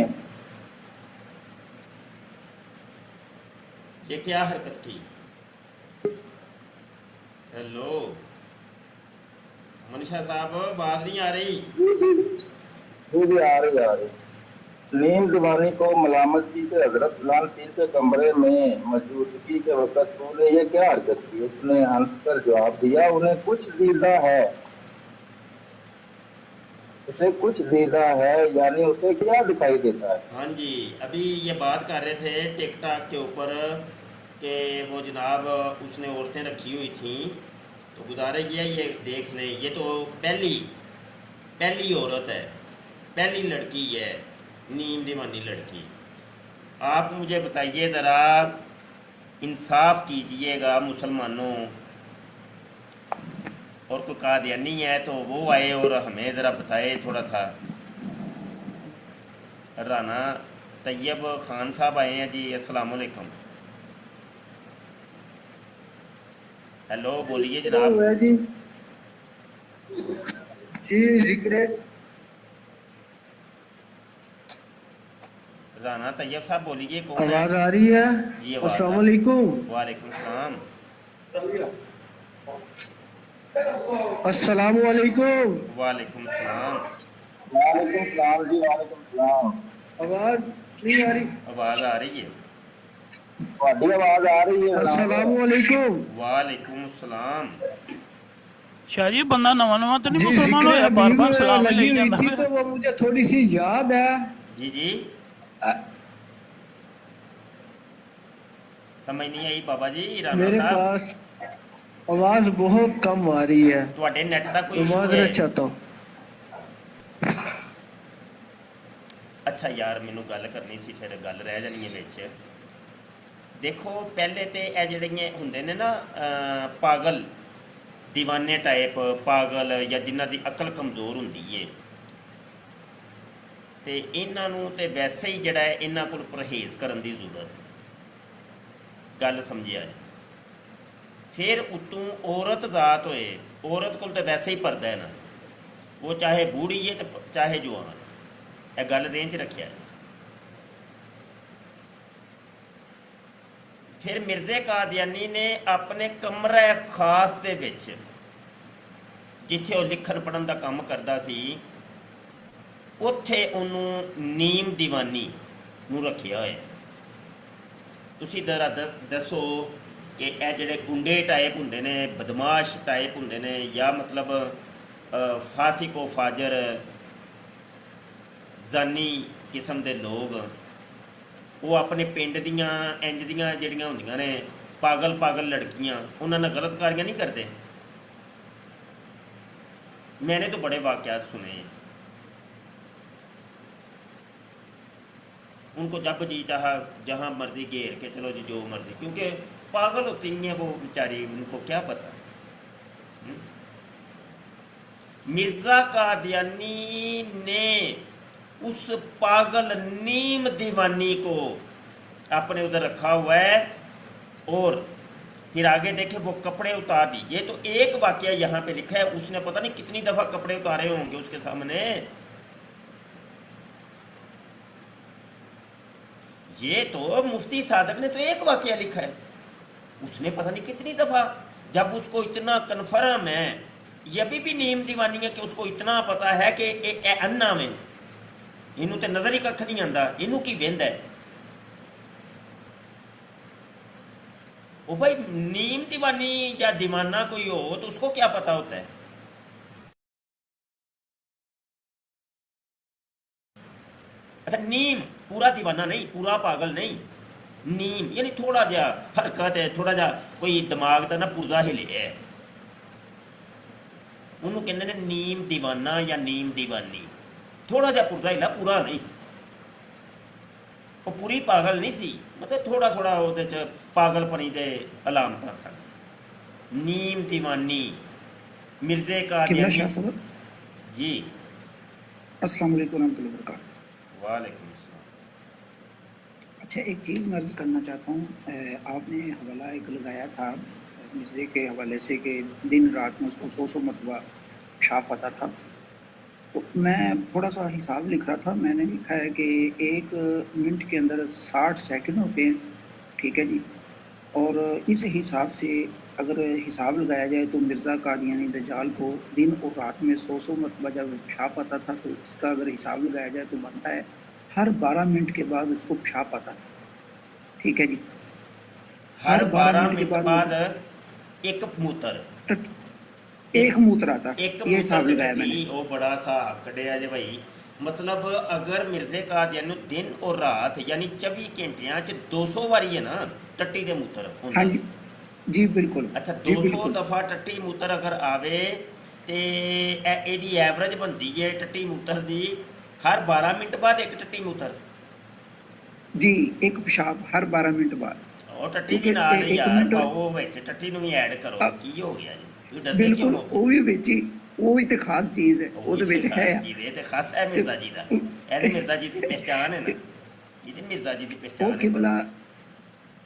ये क्या हरकत की? हेलो मनीषा साहब, बात नहीं आ रही। भी आ रही नीम दीवानी को मलामत की कि हजरत लाल नकीर के कमरे में मौजूदगी के वक़्त तूने ये क्या हरकत की। उसने हंसकर जवाब दिया, उन्हें कुछ दीदा है, उसे कुछ दीदा है, यानी उसे क्या दिखाई देता है। हाँ जी, अभी ये बात कर रहे थे टिकटॉक के ऊपर कि वो जनाब उसने औरतें रखी हुई थी, तो गुजारा किया ये देख लें, ये तो पहली औरत है, पहली लड़की है, नीम दीवानी लड़की। आप मुझे बताइए ज़रा, इंसाफ कीजिएगा मुसलमानों, और कोई कादियानी है तो वो आए और हमें ज़रा बताए थोड़ा सा। राना तैयब खान साहब आए हैं जी, अस्सलाम वालेकुम। हेलो, बोलिए जनाब। जी जिक्र राना तैयब साहब बोलिए, कौन है? आवाज आ रही है? जी आवाज़ अस्सलाम आ- वालेकुम। वालेकुम सलाम। अस्सलाम वालेकुम। वालेकुम सलाम। वालेकुम सलाम जी, वालेकुम सलाम। आवाज नहीं आ रही? आवाज़ आ रही है? ਤੁਹਾਡੀ आवाज आ रही है अस्सलाम वालेकुम। वालेकुम सलाम। शाह जी बंदा नवा नवा तो नहीं जी मुसलमान जिक्र होया, बार अभी बार सलाम ही लगी नहीं हुई जाता थी फिर। तो वो मुझे थोड़ी सी याद है। जी जी, अ, समझ नहीं आई बाबा जी। राना मेरे साहब, पास आवाज बहुत कम आ रही है, ਤੁਹਾਡੇ ਨੈਟ ਦਾ ਕੋਈ मैं ਇਸ਼ੂ ਹੈ? माजरत चाहता हूँ। ਅੱਛਾ ਯਾਰ, ਮੈਨੂੰ ਗੱਲ ਕਰਨੀ ਸੀ, ਫਿਰ ਗੱਲ ਰਹਿ ਜਾਣੀ ਹੈ ਵਿੱਚ। ਦੇਖੋ, ਪਹਿਲੇ ਤੇ ਇਹ ਜਿਹੜੀਆਂ ਹੁੰਦੇ ਨੇ ਨਾ ਪਾਗਲ دیਵਾਨੇ ਟਾਈਪ ਪਾਗਲ, ਜਾਂ ਜਿਨ੍ਹਾਂ ਦੀ ਅਕਲ ਕਮਜ਼ੋਰ ਹੁੰਦੀ ਏ, ਤੇ ਇਹਨਾਂ ਨੂੰ ਤੇ ਵੈਸੇ ਹੀ ਜਿਹੜਾ ਹੈ ਇਹਨਾਂ ਕੋਲ ਪਰਹੇਜ਼ ਕਰਨ ਦੀ ਜ਼ਰੂਰਤ। ਗੱਲ ਸਮਝਿਆ ਜੀ? ਫਿਰ ਉਤੋਂ ਔਰਤ ਜ਼ਾਤ ਹੋਏ, ਔਰਤ ਕੋਲ ਤਾਂ ਵੈਸੇ ਹੀ ਪਰਦਾ ਹੈ ਨਾ, ਉਹ ਚਾਹੇ ਬੂढ़ी ਹੈ ਤੇ ਚਾਹੇ ਜਵਾਨ। ਇਹ ਗੱਲ ਦੇਣ 'ਚ ਰੱਖਿਆ ਜੀ। ਫਿਰ ਮਿਰਜ਼ੇ ਕਾਦੀਆਨੀ ਨੇ ਆਪਣੇ ਕਮਰੇ ਖਾਸ ਦੇ ਵਿੱਚ, ਜਿੱਥੇ ਉਹ ਲਿਖਣ ਪੜ੍ਹਨ ਦਾ ਕੰਮ ਕਰਦਾ ਸੀ, ਉੱਥੇ ਉਹਨੂੰ ਨੀਮ ਦੀਵਾਨੀ ਨੂੰ ਰੱਖਿਆ ਹੋਇਆ। ਤੁਸੀਂ ਜ਼ਰਾ ਦੱਸੋ ਕਿ ਇਹ ਜਿਹੜੇ ਗੁੰਡੇ ਟਾਈਪ ਹੁੰਦੇ ਨੇ, ਬਦਮਾਸ਼ ਟਾਈਪ ਹੁੰਦੇ ਨੇ, ਜਾਂ ਮਤਲਬ ਫਾਸਿਕੋ ਫਾਜਰ ਜ਼ਾਨੀ ਕਿਸਮ ਦੇ ਲੋਕ, ਉਹ ਆਪਣੇ ਪਿੰਡ ਦੀਆਂ ਇੰਜ ਦੀਆਂ ਜਿਹੜੀਆਂ ਹੁੰਦੀਆਂ ਨੇ ਪਾਗਲ ਲੜਕੀਆਂ, ਉਹਨਾਂ ਨਾਲ ਗਲਤ ਕਾਰੀਆਂ ਨਹੀਂ ਕਰਦੇ? मैंने तो बड़े वाक़यात सुने हैं। उनको जब जी चाहा जहाँ मर्जी घेर के चलो जी, जो मर्जी, क्योंकि पागल होती हैं वो बेचारी, उनको क्या पता। मिर्ज़ा कादियानी ने उस पागल नीम दीवानी को अपने उधर रखा हुआ है, और फिर आगे देखे वो कपड़े उतार दिए। तो एक वाकया यहाँ पे लिखा है, उसने पता नहीं कितनी दफ़ा कपड़े उतारे होंगे उसके सामने। ये तो मुफ्ती सादक ने तो एक वाकया लिखा है, उसने पता नहीं कितनी दफ़ा, जब उसको इतना कन्फर्म है, ये अभी भी नीम दीवानी है कि उसको इतना पता है कि ए अन्ना में इनू तो नज़र ही कख नहीं आता, इनू की वेंद है। ओ भाई, नीम दीवानी या दीवाना कोई हो तो उसको क्या पता होता है? अच्छा, नीम पूरा दीवाना नहीं, पूरा पागल नहीं, नीम यानी थोड़ा जा हरकत है, थोड़ा जा कोई दिमाग का ना पुर्जा हिले है, उन्होंने कहते हैं नीम दीवाना या नीम दीवानी। थोड़ा जा पुर्जा हिला, पूरा नहीं। वो पूरी पागल नहीं सी, मतलब थोड़ा थोड़ा ਉਹਦੇ ਚ ਪਾਗਲਪਣੀ ਦੇ ਅਲਾਮਤਾਂ ਸਨ। नीम दीवानी मिर्जे किबला कादियानी। शाह साहब, जी अस्सलाम वालेकुम रहमतुल्लाहि व बरकातहू। वालेकुम सलाम। अच्छा, एक चीज़ मैं अर्ज़ करना चाहता हूँ। आपने हवाला एक लगाया था मिर्ज़े के हवाले से कि दिन रात में उसको 100 मरतबा पेशाब आता था। तो मैं थोड़ा सा हिसाब लिख रहा था, मैंने लिखा है कि 1 मिनट के अंदर 60 सेकंड होते हैं, ठीक है जी। और इस हिसाब से अगर हिसाब लगाया जाए तो मिर्ज़ा कादियानी दज्जाल को दिन और रात में 100 मरतबा जब पेशाब आता था, तो इसका अगर हिसाब लगाया जाए तो बनता है हर 12 मिनट के बाद उसको पेशाब आता था, ठीक है जी। हर हर 12 12 मिनट के मिनट बाद बाद एक मूत्र, एक मूत्र आता था, एक ये मूत्र हिसाब ਤੇ लगाया ਕੱਢੀ। मैंने। ਉਹ ਬੜਾ ਹਿਸਾਬ ਕੱਢਿਆ ਜੇ ਭਾਈ। ਮਤਲਬ ਅਗਰ ਮਿਰਜ਼ੇ ਕਾਦੀਆਨੀ ਨੂੰ ਦਿਨ ਔਰ ਰਾਤ ਯਾਨੀ 24 ਘੰਟਿਆਂ 'ਚ 200 ਵਾਰੀ ਹੈ ਨਾ ਟੱਟੀ ਦੇ ਮੂਤਰ हाँ ਹੁੰਦਾ जी, ਸੀ। जी बिल्कुल, ਅੱਛਾ, जी 200 बिल्कुल। ਦਫਾ ਟੱਟੀ ਮੂਤਰ ਅਗਰ ਆਵੇ ਤੇ ਇਹਦੀ ਐਵਰੇਜ ਬਣਦੀ ਹੈ ਟੱਟੀ ਮੂਤਰ ਦੀ ਹਰ 12 ਮਿੰਟ ਬਾਅਦ ਇੱਕ ਟੱਟੀ ਮੂਤਰ। जी, एक पेशाब हर 12 मिनट बाद। ਉਹ ਟੱਟੀ ਦੀ क्योंकि ਨਾਲ एक ਯਾਰ मिनट ਪਾਓ ਵਿੱਚ ਟੱਟੀ ਨੂੰ ਵੀ ਐਡ ਕਰੋ। अब ਕੀ ਹੋ ਗਿਆ ਜੀ, ਤੁਸੀਂ ਡਰਦੇ ਕਿਉਂ बिल्कुल ਹੋ? वो भी ਵਿੱਚ ਹੀ, ਉਹ ਵੀ ਤੇ ਖਾਸ ਚੀਜ਼ ਹੈ, ਉਹੀ ਉਹਦੇ ਤੇ ਵਿੱਚ ਹੈ ਖਾਸ ਆ। ਚੀਜ਼ ਇਹ ਤੇ ਖਾਸ ਹੈ ਤੇ ਮਿਰਜ਼ਾ ਜੀ ਦਾ। ਇਹਦੇ ਮਿਰਜ਼ਾ ਜੀ ਦੀ ਪਹਿਚਾਣ ਹੈ ਨਾ, ਇਹਦੀ ਮਿਰਜ਼ਾ ਜੀ ਦੀ ਉਹ ਪਹਿਚਾਣ ਹੈ ਕਿਬਲਾ, ਭਾਈ।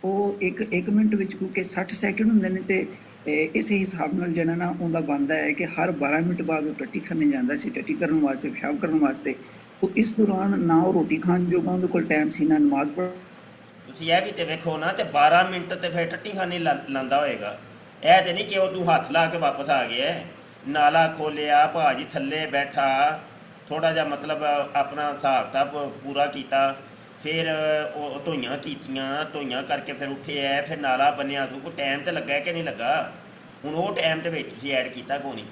ਉਹ ਇੱਕ ਮਿੰਟ ਵਿੱਚ ਕਿਉਂਕਿ 60 ਸੈਕਿੰਡ ਹੁੰਦੇ ਨੇ, ਤੇ ਇਸ ਹਿਸਾਬ ਨਾਲ ਜਿਹੜਾ ਨਾ ਉਹਦਾ ਬਣਦਾ ਹੈ ਕਿ ਹਰ 12 ਮਿੰਟ ਬਾਅਦ ਉਹ ਟੱਟੀ ਖਾਣੇ ਜਾਂਦਾ ਸੀ, ਟੱਟੀ ਕਰਨ ਵਾਸਤੇ, ਪਿਸ਼ਾਬ ਕਰਨ ਵਾਸਤੇ। तो इस दौरान ना वो रोटी खान जोगा उनके कोल टाइम सी, ना नमाज पढ़। ਤੁਸੀਂ ਇਹ ਵੀ ਤੇ ਵੇਖੋ ਨਾ, ਤੇ 12 ਮਿੰਟ ਤੇ ਫਿਰ ਟੱਟੀ ਖਾਨੀ ਲਾਂਦਾ ਹੋਏਗਾ। ਇਹ ਤੇ ਨਹੀਂ ਕਿ ਉਹ ਤੂੰ ਹੱਥ ਲਾ ਕੇ ਵਾਪਸ ਆ ਗਿਆ, ਨਾਲਾ ਖੋਲਿਆ ਭਾਜੀ, ਥੱਲੇ ਬੈਠਾ, ਥੋੜਾ ਜਿਹਾ ਮਤਲਬ ਆਪਣਾ ਹਿਸਾਬ ਕਿਤਾਬ ਪੂਰਾ ਕੀਤਾ, ਫਿਰ ਉਹ ਧੋਈਆਂ ਕੀਤੀਆਂ, ਧੋਈਆਂ ਕਰਕੇ ਫਿਰ ਉੱਠੇ ਐ, ਫਿਰ ਨਾਲਾ ਬੰਨਿਆ। ਤੂੰ ਕੋਈ ਟਾਈਮ ਤੇ ਲੱਗਾ ਕਿ ਨਹੀਂ ਲੱਗਾ? ਹੁਣ ਉਹ ਟਾਈਮ ਦੇ ਵਿੱਚ ਤੁਸੀਂ ਐਡ ਕੀਤਾ ਕੋਈ ਨਹੀਂ।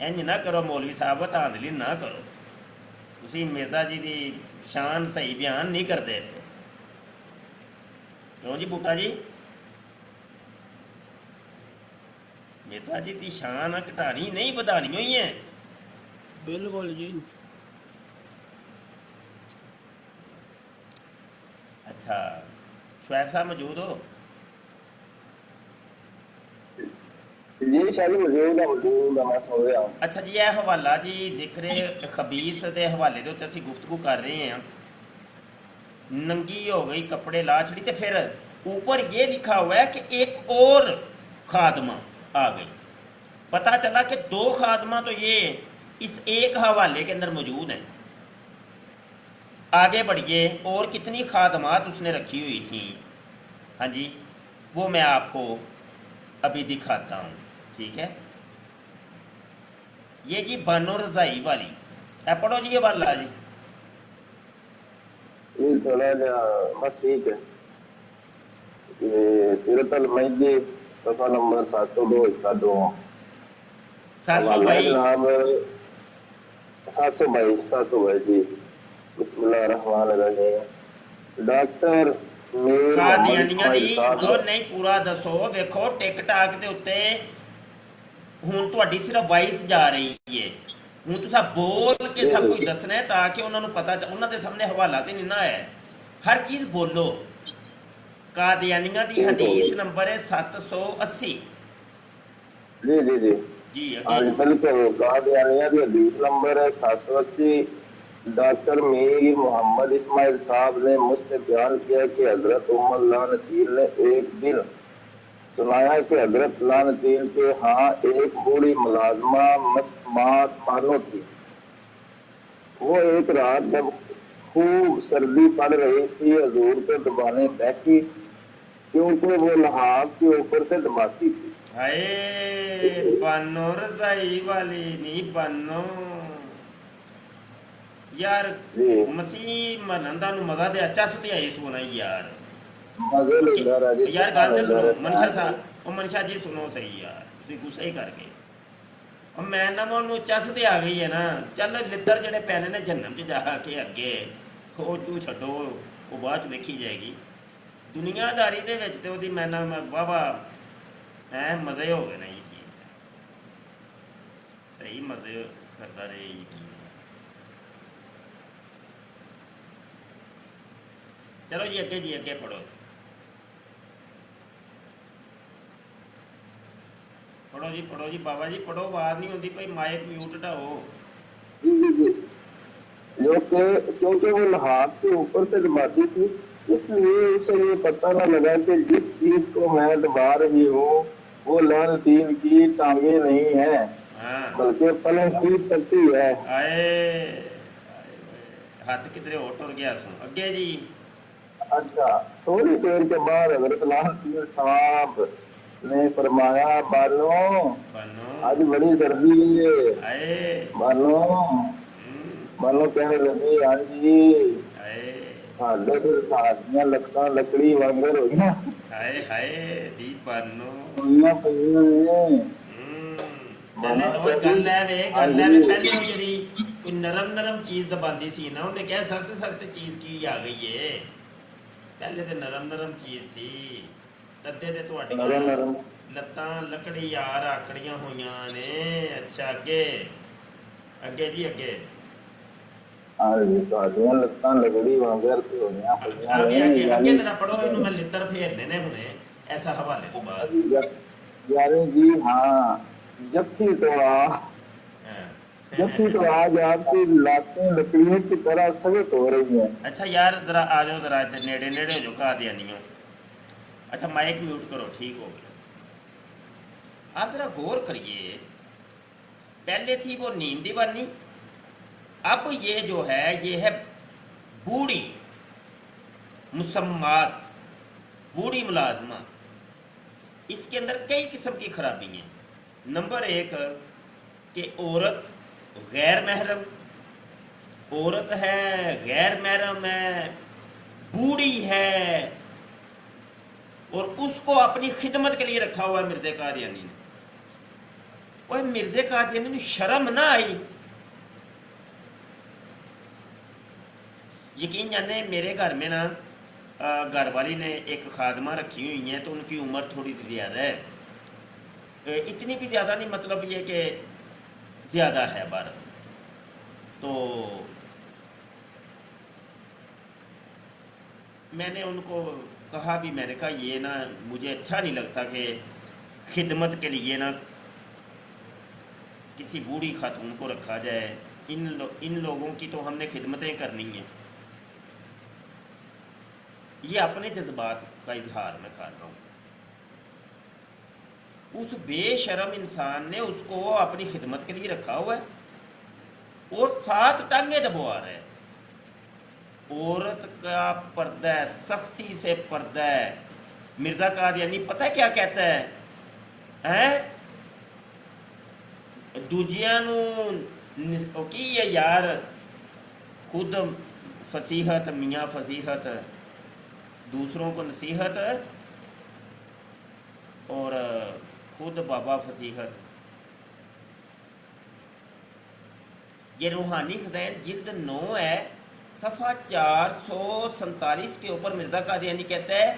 ਇੰਝ ਨਾ ਕਰੋ ਮੌਲਵੀ ਸਾਹਿਬ, ਧਾਂਦਲੀ ਨਾ ਕਰੋ। ਤੁਸੀਂ ਮਿਰਜ਼ਾ ਜੀ ਦੀ ਸ਼ਾਨ ਸਹੀ ਬਿਆਨ ਨਹੀਂ ਕਰਦੇ ਇੱਥੇ, ਕਿਉਂ ਜੀ ਬੂਟਾ ਜੀ? ਮਿਰਜ਼ਾ ਜੀ ਦੀ ਸ਼ਾਨ ਘਟਾਣੀ ਨਹੀਂ, ਵਧਾਣੀ ਹੋਈ ਹੈ। ਬਿਲਕੁਲ ਜੀ। अच्छा, शुएब साहब मौजूद हो? जी शायद मौजूद मैं सुन रहा हूँ। अच्छा जी, यह हवाला जी जिक्र खबीस के हवाले के उत्ते असीं गुफ्तगू कर रहे हैं। नंगी हो गई, कपड़े ला छड़ी, तो फिर ऊपर ये लिखा हुआ है कि एक और खादमा आ गई। पता चला कि 2 खादमा तो ये इस एक हवाले के अंदर मौजूद हैं। आगे बढ़िए, और कितनी खादमात उसने रखी हुई थी, हाँ जी, वो मैं आपको अभी दिखाता हूँ, ठीक है। ये जी बानो रज़ाई वाली है, पढ़ो जी ये वाला जी। ये थोड़ा बस ठीक है। ये सीरत अल मजदी सफ़ा नंबर 702 हिस्सा 2 722 जनाब। 722 जी। बिस्मिल्लाहिर्रहमानिर्रहीम। डॉक्टर मीर मोहम्मद कादियानियां दी इस्माइल साहब और नहीं पूरा दसो। वेखो टिकटाक के उत्ते ਹੁਣ ਤੁਹਾਡੀ ਸਿਰਫ ਵਾਇਸ ਜਾ ਰਹੀ ਹੈ। ਹੁਣ ਤੁਸੀਂ ਬੋਲ ਕੇ ਸਭ ਕੁਝ ਦੱਸਣਾ ਹੈ ਤਾਂ ਕਿ ਉਹਨਾਂ ਨੂੰ ਪਤਾ, ਉਹਨਾਂ ਦੇ ਸਾਹਮਣੇ ਹਵਾਲਾ ਤੇ ਨਹੀਂ ਨਾ ਹੈ। ਹਰ ਚੀਜ਼ ਬੋਲੋ। ਕਾਦੀਆਨੀਆਂ ਦੀ ਹਦੀਸ ਨੰਬਰ ਹੈ 780। जी जी जी जी हाँ अगे जी, बिल्कुल। कादियानिया की हदीस नंबर है 780। डॉक्टर मीर मोहम्मद इस्माइल साहब ने मुझसे बयान किया कि हजरत उमर लानतीन ने एक दिन सुनाया कि हजरत लानतीन के हाँ एक बूढ़ी मुलाजमा मसमात बानो थी। वो एक रात जब खूब सर्दी पड़ रही थी, हजूर को दबाने बैठी, क्योंकि वो लहाब के ऊपर से दबाती थी। हाय बानो रजाई वाली नहीं बानो यार। जी मसीह मनन दा मजा ते चस ते आई सोना यार। मजे लेंदा रहा जी, यार तुसा गल तो लेंदा सुनो रहा मनशा ध्यान से। साहब, ਉਹ ਮਨਸ਼ਾ ਜੀ ਸੁਣੋ ਸਹੀ ਯਾਰ, ਤੁਸੀਂ ਗੁੱਸੇ ਹੀ ਕਰ ਗਏ। ਉਹ ਮੈਂ ਨਾ ਉਹਨੂੰ ਚੱਸ ਤੇ ਆ ਗਈ ਹੈ ਨਾ। ਚੱਲ ਲਿੱਤਰ ਜਿਹੜੇ ਪੈਣੇ ਨੇ ਜਨਮ 'ਚ ਜਾ ਕੇ ਅੱਗੇ, ਉਹ ਤੂੰ ਛੱਡੋ, ਉਹ ਬਾਅਦ 'ਚ ਵੇਖੀ ਜਾਏਗੀ। ਦੁਨੀਆਦਾਰੀ ਦੇ ਵਿੱਚ ਤੇ ਉਹਦੀ ਮੈਂ ਨਾ ਵਾਹਵਾ ਐ ਮਜ਼ੇ ਹੋ ਗਏ ਨੇ ਇਹ ਚੀਜ਼, ਸਹੀ ਮਜ਼ੇ ਕਰਦਾ ਰਹੇ ਇਹ ਚੀਜ਼। ਚਲੋ ਜੀ ਅੱਗੇ ਪੜੋ। पढ़ो जी बाबा जी पढ़ो, आवाज नहीं होती भाई, माइक म्यूट हटाओ। जो कि क्योंकि वो हाथ के ऊपर से दबाती थी, इसलिए उसे ये पता न लगा कि जिस चीज को मैं दबा रही हूँ वो लाल तीन की टांगे नहीं है, हाँ बल्कि पलंग की पट्टी है। आए हाथ किधरे हो टुर गया सुन अगे जी। अच्छा, थोड़ी देर के बाद हजरत लाल तीन साहब ने फरमाया, बानो बनो आज बड़ी सर्दी है। आए बानो बानो कहने लगी, हाँ जी आए ਸਾਡੇ ਤੇ ਸਾਡੀਆਂ ਲੱਤਾਂ ਲੱਕੜੀ ਵਾਂਗਰ ਹੋਈਆਂ हाय हाय दी बनो। ਹੋਈਆਂ ਪਈਆਂ ਨੇ। पहले वो गल है वे पहले वो जड़ी कोई नरम चीज दबांदी सी ना, उन्हें क्या सख्त चीज की आ गई है। पहले तो नरम चीज सी, तद्दे ते ਨਰਮ ਤੁਹਾਡੀਆਂ ਨਰਮ ਲੱਤਾਂ ਲੱਕੜੀ ਯਾਰ ਆਕੜੀਆਂ ਹੋਈਆਂ ਨੇ। ਅੱਛਾ ਅੱਗੇ ਜੀ ਅੱਗੇ ਹਾਂਜੀ ਤੁਹਾਡੀਆਂ ਲੱਤਾਂ ਲੱਕੜੀ ਵਾਂਗਰ ਤੇ ਹੋਈਆਂ ਪਈਆਂ ਅੱਗੇ ਜਰਾ ਪੜੋ ਇਹਨੂੰ, ਮੈਂ ਲਿੱਤਰ ਫੇਰਨੇ ਨੇ ਹੁਣੇ ਐਸਾ ਹਵਾਲੇ ਤੋਂ ਬਾਅਦ। यानी जी हाँ, जबकि तो आज आपकी लातें लकड़ियों की तरह सख्त हो रही हैं। अच्छा यार जरा आ जाओ, जरा इधर नेड़े हो जाओ, कहा दिया नहीं हो। अच्छा माइक म्यूट करो, ठीक हो गया। आप जरा गौर करिए, पहले थी वो नींद दीवानी, अब ये जो है ये है बूढ़ी मुसम्मात, बूढ़ी मुलाजमा। इसके अंदर कई किस्म की खराबी हैं। नंबर 1 कि औरत गैर महरम, औरत है गैर महरम है, बूढ़ी है, और उसको अपनी खिदमत के लिए रखा हुआ है मिर्ज़े कादियानी ने। और मिर्ज़े कादियानी ने शर्म ना आई। यकीन जाने मेरे घर में ना घर वाली ने एक खादमा रखी हुई है, तो उनकी उम्र थोड़ी ज़्यादा है, इतनी भी ज़्यादा नहीं, मतलब ये कि ज़्यादा है बार। तो मैंने उनको कहा भी, मैंने कहा ये ना मुझे अच्छा नहीं लगता कि खिदमत के लिए ना किसी बूढ़ी खातून को रखा जाए। इन लोगों की तो हमने खिदमतें करनी है। ये अपने जज्बात का इजहार मैं कर रहा हूँ। उस बेशरम इंसान ने उसको अपनी खिदमत के लिए रखा हुआ है और 7 टांगे दबवा रहे हैं। औरत का पर्दा है, सख्ती से पर्दा है। मिर्जा कादियानी पता है क्या कहता है? दूजिया की है यार, खुद फसीहत, मियाँ फसीहत, दूसरों को नसीहत, और खुद बाबा फसीहत। ये रूहानी खज़ाइन जिल्द 9 है, सफ़ा 447 के ऊपर मिर्ज़ा कादियानी कहता है,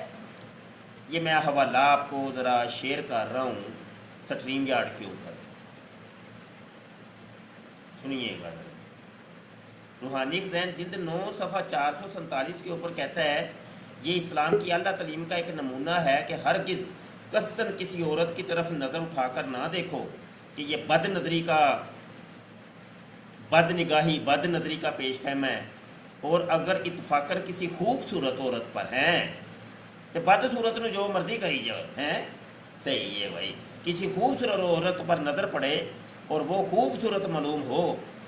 ये मैं हवाला आपको ज़रा शेयर कर रहा हूँ स्ट्रीम यार्ड के ऊपर, सुनिएगा। रूहानी खज़ाइन जिल्द 9 सफ़ा 447 के ऊपर कहता है, ये इस्लाम की आला तलीम का एक नमूना है कि हरगिज़ कस्तन किसी औरत की तरफ नज़र उठाकर ना देखो कि ये बद नज़री का पेशखैम है। और अगर इतफाकर किसी खूबसूरत औरत पर हैं तो बदसूरत ने जो मर्जी करी जाओ, हैं सही है भाई। किसी खूबसूरत औरत पर नज़र पड़े और वो खूबसूरत मालूम हो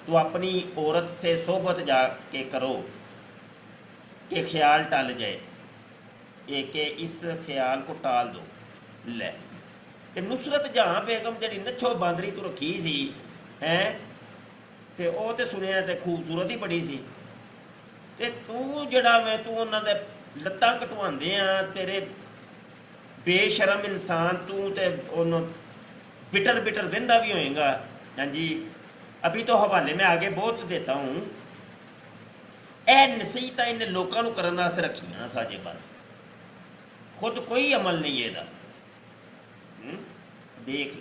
तो अपनी औरत से सोबत जा के करो कि ख्याल टल जाए, कि इस ख्याल को टाल दो। ले ते नुसरत जहाँ बेगम जी नच्छो बांदरी तो रखी सी हैं, ते वो तो सुनिया ते खूबसूरत ही बड़ी सी, ते तू जड़ा मैं तू उन्होंने लत्तां कटवांदे आ, तेरे बेशरम इंसान तू ते उन्होंने बिटर जिंदा भी होएगा। हाँ जी, अभी तो हवाले में आगे बहुत देता हूँ। ए नसीहत इन लोगों को करने वास्ते रखियां साजे, बस खुद कोई अमल नहीं है। देख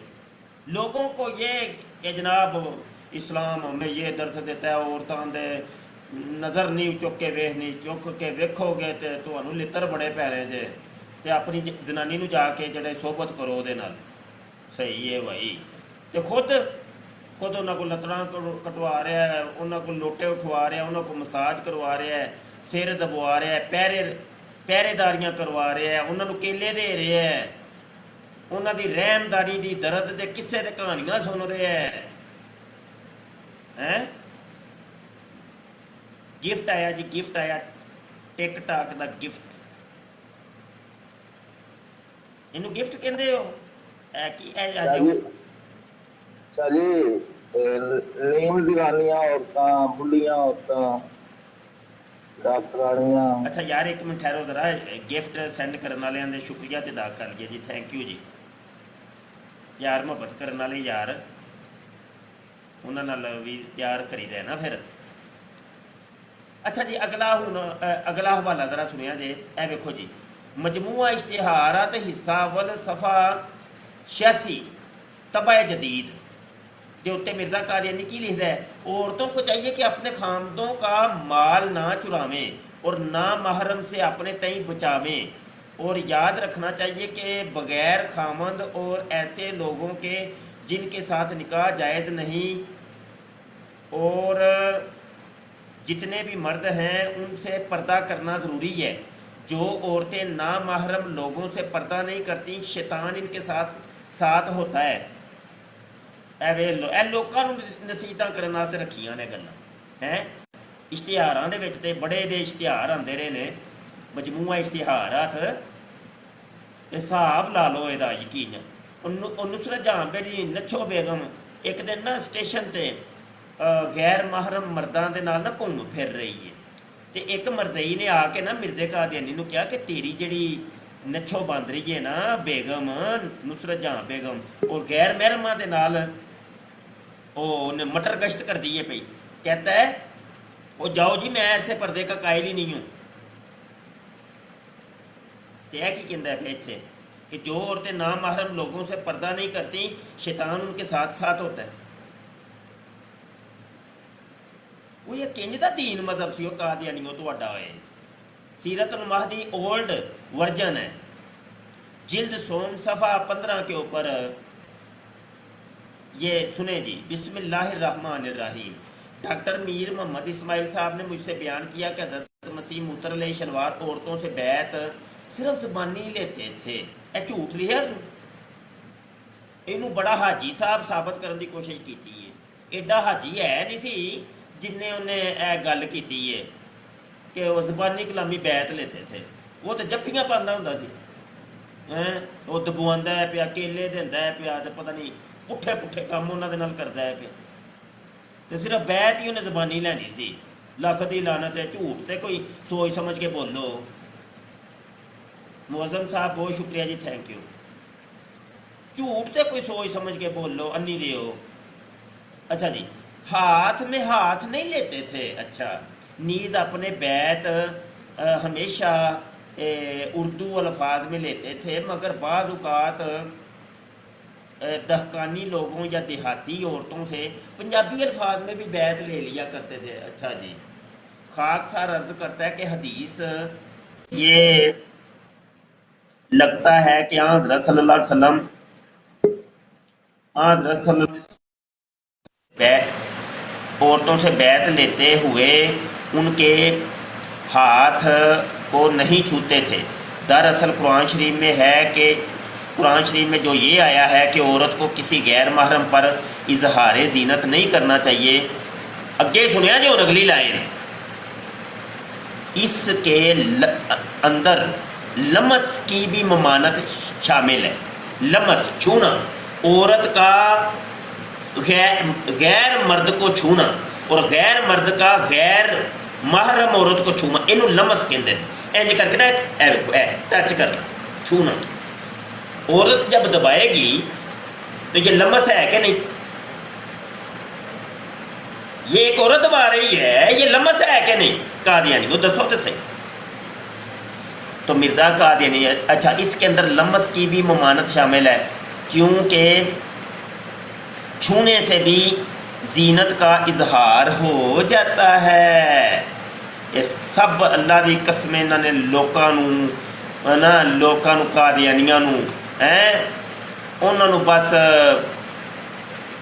लोगों को ये कि जनाब इस्लाम हमें ये दर्द देता है, औरतों दे नज़र नहीं चुक के वेखनी, चुक के वेखोगे तो तुहानू लित्तर बड़े पैने जे, ते अपनी जनानी नू जाके जड़े सोबत करो ਉਹਦੇ ਨਾਲ। ਸਹੀ ਹੈ ਭਾਈ। ਤੇ ਖੁਦ ਉਹਨਾਂ ਕੋਲ ਲੱਤੜਾਂ ਕਟਵਾ ਰਿਹਾ ਹੈ, ਉਹਨਾਂ ਕੋਲ ਲੋਟੇ ਉਠਵਾ ਰਿਹਾ, ਉਹਨਾਂ ਕੋਲ ਮਸਾਜ ਕਰਵਾ ਰਿਹਾ ਹੈ, ਸਿਰ ਦਬਵਾ ਰਿਹਾ ਹੈ, ਪਹਿਰੇਦਾਰੀਆਂ ਕਰਵਾ ਰਿਹਾ ਹੈ, ਉਹਨਾਂ ਨੂੰ ਕੇਲੇ ਦੇ ਰਿਹਾ ਹੈ, ਉਹਨਾਂ ਦੀ ਰਹਿਮਦਾਰੀ ਦੀ ਦਰਦ ਦੇ ਕਿੱਸੇ ਤੇ ਕਹਾਣੀਆਂ ਸੁਣ ਰਿਹਾ ਹੈ। ਗਿਫਟ ਆਇਆ ਜੀ, ਗਿਫਟ ਆਇਆ, ਟਿਕਟਾਕ ਦਾ ਗਿਫਟ। ਇਹਨੂੰ ਗਿਫਟ ਕਹਿੰਦੇ ਹੋ? ਇਹ ਕੀ ਹੈ ਜੀ? ਜੀ ਨੀਮ ਦੀਵਾਨੀਆਂ ਔਰਤਾਂ, ਬੁੱਢੀਆਂ ਔਰਤਾਂ, ਡਾਕਟਰਾਣੀਆਂ। ਅੱਛਾ ਯਾਰ ਇੱਕ ਮਿੰਟ ਠਹਿਰੋ ਜ਼ਰਾ, ਗਿਫਟ ਸੈਂਡ ਕਰਨ ਵਾਲਿਆਂ ਦੇ ਸ਼ੁਕਰੀਆ ਤੇ ਅਦਾ ਕਰ ਲਈਏ ਜੀ, ਥੈਂਕ ਯੂ ਜੀ ਯਾਰ। ਮੁਹੱਬਤ ਕਰਨ ਵਾਲੇ ਯਾਰ, ਉਹਨਾਂ ਨਾਲ ਵੀ ਪਿਆਰ ਕਰੀਦਾ ਨਾ ਫਿਰ। ਅੱਛਾ ਜੀ ਅਗਲਾ ਹਵਾਲਾ ਜ਼ਰਾ ਸੁਣਿਆ ਜੇ। ਇਹ ਵੇਖੋ ਜੀ, ਮਜਮੂਆ ਇਸ਼ਤਿਹਾਰਾਤ ਹਿੱਸਾ ਵੱਲ ਸਫਾ 86 तबाह जदीद के उत्ते मिर्ज़ा कादियानी की लिखता है, औरतों को चाहिए कि अपने खामदों का माल ना चुरावें और ना महरम से अपने तई बचावें और याद रखना चाहिए कि बग़ैर खामद और ऐसे लोगों के जिनके साथ निकाह जायज़ नहीं और जितने भी मर्द हैं उनसे पर्दा करना ज़रूरी है। जो औरतें नामहरम लोगों से पर्दा नहीं करती, शैतान इनके साथ होता है। ਇਹ ਲੋਕਾਂ ਨੂੰ ਨਸੀਹਤਾਂ ਕਰਨ ਵਾਸਤੇ ਰੱਖੀਆਂ ਨੇ ਗੱਲਾਂ ਹੈ। ਇਸ਼ਤਿਹਾਰਾਂ ਦੇ ਵਿੱਚ ਤੇ ਬੜੇ ਦੇ ਇਸ਼ਤਿਹਾਰ ਆਉਂਦੇ ਰਹੇ ਨੇ, ਮਜਮੂਆ ਇਸ਼ਤਿਹਾਰਾਤ। ਹਿਸਾਬ ਲਾ ਲਓ ਇਹਦਾ ਯਕੀਨ। ਨੁਸਰਤ ਜਹਾਂ ਬੇਟੀ ਨੱਛੋ ਬੇਗਮ ਇੱਕ ਦਿਨ ਨਾ ਸਟੇਸ਼ਨ ਤੇ ਗੈਰ ਮਾਹਰਮ ਮਰਦਾਂ ਦੇ ਨਾਲ ਨਾ ਘੁੰਮ ਫਿਰ ਰਹੀ ਹੈ, ਤੇ ਇੱਕ ਮਰਜ਼ਈ ਨੇ ਆ ਕੇ ਨਾ ਮਿਰਜ਼ੇ ਕਾਦੀਆਨੀ ਨੂੰ ਕਿਹਾ ਕਿ ਤੇਰੀ ਜਿਹੜੀ ਨੱਛੋ ਬੰਦ ਰਹੀ ਹੈ ਨਾ ਬੇਗਮ, ਨੁਸਰਤ ਜਹਾਂ ਬੇਗਮ, और गैर महरमा के नाल वो मटर गश्त कर दी है पई। कहता है वो जाओ जी, मैं ऐसे पर्दे का कायल ही नहीं हूँ। तो यह की कहता है फिर इत्थे कि जो औरतें नामहरम लोगों से पर्दा नहीं करती, शैतान उनके साथ साथ होता है। वो ये किंज दा दीन मजहब सी कादियानी तुहाडा होए। सीरत उल महदी ओल्ड वर्जन है, जिल्द सोम सफ़ा 15 के ऊपर ये सुने जी। बिस्मिल्लाहिर्रहमानिर्रहीम। डॉक्टर मीर मोहम्मद इस्माइल साहब ने मुझसे बयान किया कि हज़रत मसीह मुतरले शलवार औरतों से बैत सिर्फ ज़बानी लेते थे। ਇਹ ਝੂਠ ਲਿਆ ਇਹਨੂੰ ਬੜਾ ਹਾਜੀ ਸਾਹਿਬ ਸਾਬਤ ਕਰਨ ਦੀ ਕੋਸ਼ਿਸ਼ ਕੀਤੀ ਹੈ। ਐਡਾ ਹਾਜੀ ਹੈ ਨਹੀਂ ਸੀ ਜਿੰਨੇ ਉਹਨੇ ਇਹ ਗੱਲ ਕੀਤੀ ਹੈ ਕਿ ਉਹ ਜ਼ਬਾਨੀ ਕਲਾਮੀ ਬੈਤ ਲੈਤੇ ਥੇ। ਉਹ ਤਾਂ ਜੱਫੀਆਂ ਪਾਉਂਦਾ ਹੁੰਦਾ ਸੀ, ਉਹ ਦਬਵਾਉਂਦਾ ਹੈ ਪਿਆ, ਕੇਲੇ ਦਿੰਦਾ ਹੈ ਪਿਆ, ਤੇ ਪਤਾ ਨਹੀਂ ਪੁੱਠੇ ਪੁੱਠੇ ਕੰਮ ਉਹਨਾਂ ਦੇ ਨਾਲ ਕਰਦਾ ਹੈ ਪਿਆ, ਤੇ ਸਿਰਫ ਬੈਤ ਹੀ ਉਹਨੇ ਜ਼ਬਾਨੀ ਲੈਣੀ ਸੀ। ਲੱਖ ਦੀ ਲਾਨਤ ਹੈ, ਝੂਠ ਤੇ ਕੋਈ ਸੋਚ ਸਮਝ ਕੇ ਬੋਲੋ। मुअज़्ज़म साहब बहुत शुक्रिया जी, थैंक यू। झूठ ते कोई सोच समझ के बोलो, अन्नी दे हो। अच्छा जी, हाथ में हाथ नहीं लेते थे। अच्छा, नींद अपने बैत हमेशा उर्दू अल्फाज में लेते थे, मगर बाज़ औक़ात दहकानी लोगों या देहाती औरतों से पंजाबी अल्फाज में भी बैत ले लिया करते थे। अच्छा जी, खाकसार अर्ज करता है कि हदीस ये लगता है कि हज़रत सल्लल्लाहु अलैहि वसल्लम औरतों से बैत लेते हुए उनके हाथ को नहीं छूते थे। दरअसल कुरान शरीफ में है कि कुरान शरीफ में जो ये आया है कि औरत को किसी गैर महरम पर इजहार जीनत नहीं करना चाहिए। अगे सुनिया जो अगली लाइन, इसके अंदर लमस की भी ममानत शामिल है। लमस छूना, औरत का गैर मर्द को छूना और गैर मर्द का गैर महरम औरत को छूना, इनू लमस कहते हैं। इंज करके ना टच करना, छूना। औरत जब दबाएगी तो ये लमस है कि नहीं? ये एक औरत दबा रही है, ये लमस है कि नहीं? कादियानी वो दसो तो सही। तो मिर्ज़ा कादियानी, अच्छा इसके अंदर लमस की भी ममानत शामिल है, क्योंकि छूने से भी जीनत का इजहार हो जाता है। ये सब अल्लाह की कसम इन्होंने लोगों ना, लोगों कादियानियां नूं ਉਹਨਾਂ ਨੂੰ ਬਸ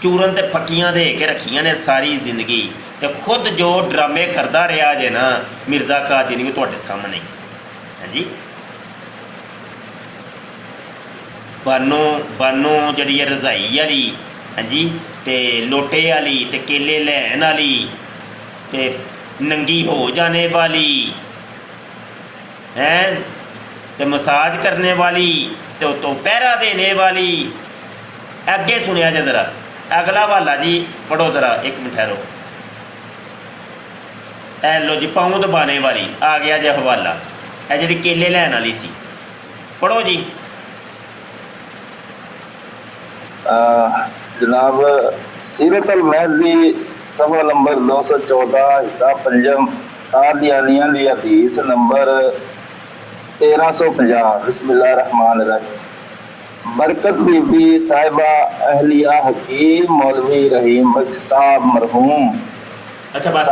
ਚੂਰਨ ਤੇ ਫੱਕੀਆਂ ਦੇ ਕੇ ਰੱਖੀਆਂ ਨੇ ਸਾਰੀ ਜ਼ਿੰਦਗੀ, ਤੇ ਖੁਦ ਜੋ ਡਰਾਮੇ ਕਰਦਾ ਰਿਹਾ ਜੇ ਨਾ ਮਿਰਜ਼ਾ ਕਾਦੀਆਨੀ, ਉਹ ਤੁਹਾਡੇ ਸਾਹਮਣੇ। ਹਾਂਜੀ, ਬਾਨੋ ਜਿਹੜੀ ਹੈ ਰਜ਼ਾਈ ਵਾਲੀ, ਹਾਂਜੀ, ਤੇ ਲੋਟੇ ਵਾਲੀ, ਤੇ ਕੇਲੇ ਲੈਣ ਵਾਲੀ, ਤੇ ਨੰਗੀ ਹੋ ਜਾਣੇ ਵਾਲੀ ਹੈ, ਤੇ ਮਸਾਜ ਕਰਨੇ ਵਾਲੀ, ਤੇ ਉਤੋਂ ਪਹਿਰਾ ਦੇने वाली। ਅੱਗੇ ਸੁਣਿਆ ਜੇ ਜ਼ਰਾ ਅਗਲਾ ਹਵਾਲਾ ਜੀ ਪੜੋ ਜ਼ਰਾ, 1 ਮਿੰਟ ਠਹਿਰੋ। ਐ ਲੋ ਜੀ, ਪਾਉਂ ਦਬਾਣੇ ਵਾਲੀ ਆ ਗਿਆ ਜੇ ਹਵਾਲਾ, ਇਹ ਜਿਹੜੀ ਕੇਲੇ ਲੈਣ ਵਾਲੀ ਸੀ, ਪੜੋ ਜੀ। जनाब सीरत अल महदी सफ़ा नंबर 214 हिस्सा पंजम कादियानिया दी हदीस नंबर 1350। बिस्मिल्लाह रहमान रहीम। बरकत बीबी साहिबा अहलिया हकीम मौलवी रहीम बख्श साहब मरहूम। अच्छा बस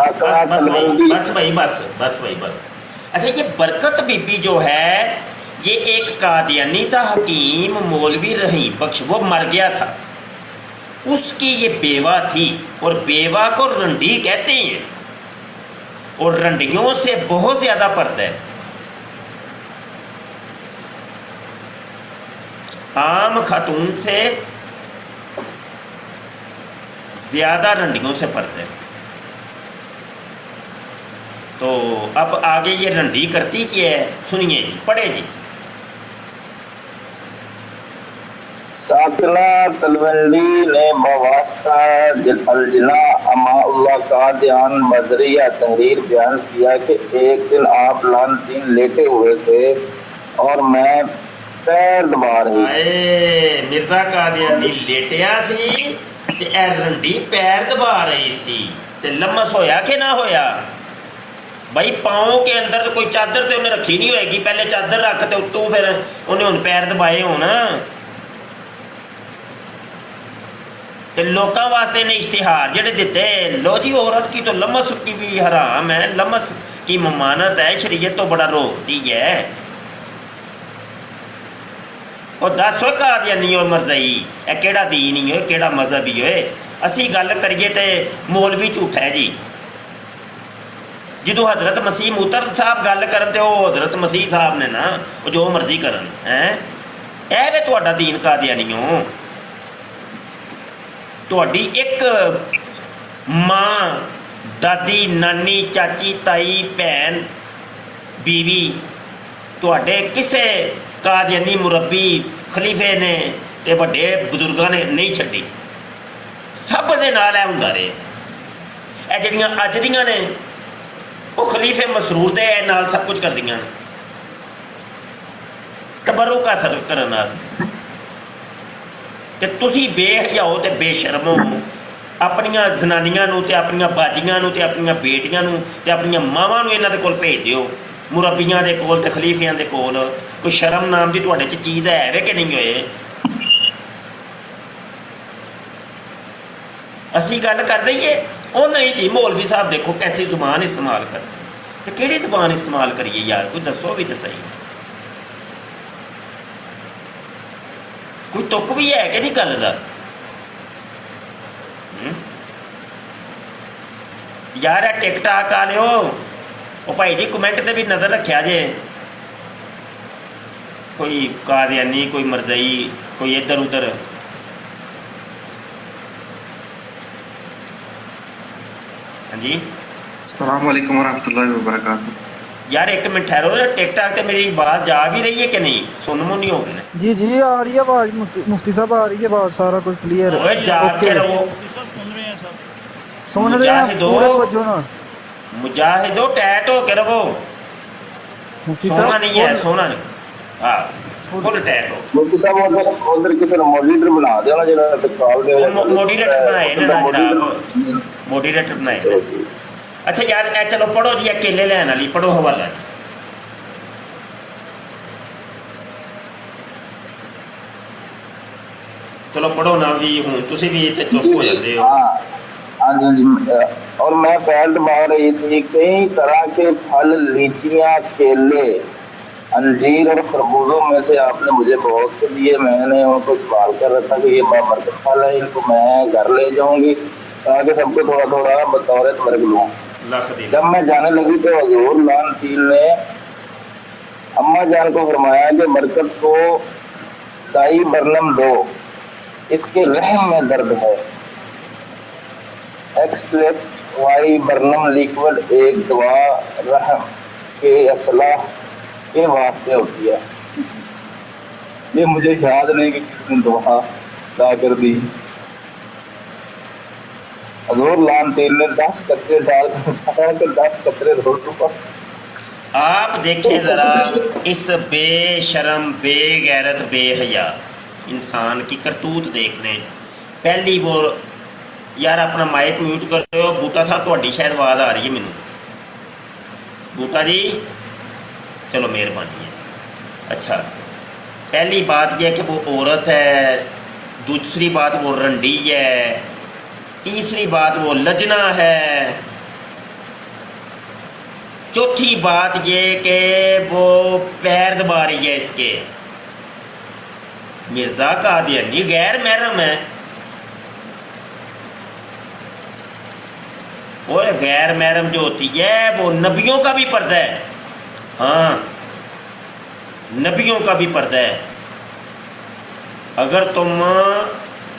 भाई बस। अच्छा, ये बरकत बीबी जो है ये एक कादियानी था, हकीम मौलवी रहीम बख्श, वो मर गया था, उसकी ये बेवा थी, और बेवा को रंडी कहते हैं, और रंडियों से बहुत ज़्यादा पर्दा है। आम खातून से ज़्यादा रंडियों से पर्दा है। तो अब आगे ये रंडी करती क्या है, सुनिए जी, पढ़े जी। साकिना तलवंडी ने बवास्ता अलजना अमाउल्लाह कादियान मजरिया तहरीर बयान किया कि एक दिन आप लानतीन लेटे हुए थे और मैं पैर दबा रही। मिर्जा कादियानी लेटिया सी ते ए रंडी पैर दबा रही सी, ते लम्मस होया कि ना होया भाई? पाँव के अंदर कोई चादर तो उन्हें रखी नहीं होएगी, पहले चादर रख ते उत्तों फिर उन्हें हुण पैर दबाए होना। तो लोगों वास्ते ने इश्तिहार जेडे दिते, लो जी औरत की तो लमस की भी हराम है, लमस की ममानत है, शरीयत तो बड़ा रोकती है। और दस हो कादियानी हो मरज़ई, ए केड़ा दीन ही हो, केड़ा मजहब ही होए। असी गल करिए तो मौलवी झूठा है जी। जो हज़रत मसीह मूतर साहब गल करन ते हज़रत मसीह साहब ने ना जो मर्जी करन है, ए वे तुहाडा दीन कादियानीओ। ਤੁਹਾਡੀ ਇੱਕ ਮਾਂ, ਦਾਦੀ, ਨਾਨੀ, ਚਾਚੀ, ਤਾਈ, ਭੈਣ, ਬੀਵੀ ਤੁਹਾਡੇ ਕਿਸੇ ਕਾਦੀਆਨੀ ਮੁਰੱਬੀ, ਖਲੀਫੇ ਨੇ ਤੇ ਵੱਡੇ ਬਜ਼ੁਰਗਾਂ ਨੇ ਨਹੀਂ ਛੱਡੀ। ਸਭ ਦੇ ਨਾਲ ਇਹ ਹੁੰਦਾ ਰਹੇ। ਇਹ ਜਿਹੜੀਆਂ ਅੱਜ ਦੀਆਂ ਨੇ ਉਹ ਖਲੀਫੇ ਮਸਰੂਰ ਦੇ ਨਾਲ ਸਭ ਕੁਝ ਕਰਦੀਆਂ ਨੇ ਤਬਰੁਕ ਹਾਸਲ ਕਰਨ ਵਾਸਤੇ। ਤੇ ਤੁਸੀਂ ਬੇਹਯਾਓ ਤੇ ਬੇਸ਼ਰਮੋ ਆਪਣੀਆਂ ਜ਼ਨਾਨੀਆਂ ਨੂੰ ਤੇ ਆਪਣੀਆਂ ਬਾਜੀਆਂ ਨੂੰ ਤੇ ਆਪਣੀਆਂ ਬੇਟੀਆਂ ਨੂੰ ਤੇ ਆਪਣੀਆਂ ਮਾਵਾਂ ਨੂੰ ਇਹਨਾਂ ਦੇ ਕੋਲ ਭੇਜ ਦਿਓ, ਮੁਰੱਬੀਆਂ ਦੇ ਕੋਲ ਤੇ ਖਲੀਫਿਆਂ ਦੇ ਕੋਲ। ਕੋਈ ਸ਼ਰਮ ਨਾਮ ਦੀ ਤੁਹਾਡੇ 'ਚ ਚੀਜ਼ ਹੈ ਵੇ ਕਿ ਨਹੀਂ ਹੋਏ? ਅਸੀਂ ਗੱਲ ਕਰ ਦਈਏ ਉਹ ਨਹੀਂ ਜੀ। ਮੌਲਵੀ ਸਾਹਿਬ ਦੇਖੋ ਕੈਸੀ ਜ਼ੁਬਾਨ ਇਸਤੇਮਾਲ ਕਰਦੇ, ਤੇ ਕਿਹੜੀ ਜ਼ੁਬਾਨ ਇਸਤੇਮਾਲ ਕਰੀਏ ਯਾਰ, ਕੋਈ ਦੱਸੋ ਵੀ ਤਾਂ ਸਹੀ। ਕੋਈ ਤੁੱਕ ਵੀ ਹੈ ਕਿ ਨਹੀਂ ਗੱਲ ਦਾ? ਯਾਰ ਇਹ ਟਿਕਟਾਕ ਆ ਲਿਓ, ਉਹ ਭਾਈ ਜੀ ਕਮੈਂਟ ਤੇ ਵੀ ਨਜ਼ਰ ਰੱਖਿਆ ਜੇ। ਕੋਈ ਕਾਦੀਆਨੀ, ਕੋਈ ਮਰਜ਼ਈ, ਕੋਈ ਇੱਧਰ ਉੱਧਰ। ਹਾਂਜੀ, अस्सलाम वालेकुम वरहमतुल्लाहि वबरकातुहू। यार एक मिनट ठहरो, टिकटॉक पे मेरी आवाज़ जा भी रही है कि नहीं? सुन मुन नहीं हो गई? जी जी आ रही है आवाज, मुफ्ती साहब आ रही है आवाज, सारा कुछ क्लियर है। जाके रहो, सुन रहे हैं सब, सुन रहे हैं पूरे वजह ना। मुजाहिदो टैट हो के रहो। मुफ्ती सोना साहब नहीं है, सोना नहीं, हाँ फुल टैट हो। मुफ्ती साहब उधर किसी ने मॉडरेटर बना देना, जेड़ा तकाल दे मॉडरेटर बनाए ना जनाब, मॉडरेटर बनाए। अच्छा यार ए चलो पढ़ो जी, अकेले लैन वाली पढ़ो हवाला। चलो पढ़ो ना जी, हूँ तुसी भी इतने चुप हो जाते हो। हाँ जी। और मैं पैर दबा रही थी, कई तरह के फल, लीचियाँ, केले انجیر اور خربوزوں میں سے آپ نے مجھے بہت سے دیے، میں نے ان کو سنبھال کر رکھا کہ یہ بابرکت پھل ہے، ان کو میں گھر لے جاؤں گی تاکہ سب کو تھوڑا تھوڑا بطور تمرگ لوں۔ لکھ دی جب میں جانے لگی تو حضور لان تین نے اماں جان کو فرمایا کہ برکت کو دائی برنم دو، اس کے رحم میں درد ہے۔ ایکسٹریکٹ وائی برنم لیکوڈ ایک دوا رحم کے اصلاح کے واسطے ہوتی ہے۔ یہ مجھے یاد نہیں کہ کس نے دعا لا کر دی۔ حضور لان تین نے 10 قطرے ڈال کر بتایا کہ 10 قطرے روز پر۔ آپ دیکھیں ذرا اس بے شرم، بے غیرت، بے حیا انسان کی کرتوت دیکھ لیں۔ پہلی وہ یار اپنا مائک میوٹ کر رہے ہو بوٹا صاحب، تہاڈی شاید آواز آ رہی ہے مینوں۔ بوٹا جی چلو مہربانی ہے۔ اچھا، پہلی بات یہ ہے کہ وہ عورت ہے، دوسری بات وہ رنڈی ہے، تیسری بات وہ لجنا ہے، چوتھی بات یہ کہ وہ پیر دبا رہی ہے اس کے۔ مرزا قادیانی غیر محرم ہے، اور غیر محرم جو ہوتی ہے وہ نبیوں کا بھی پردہ ہے۔ ہاں، نبیوں کا بھی پردہ ہے۔ اگر تم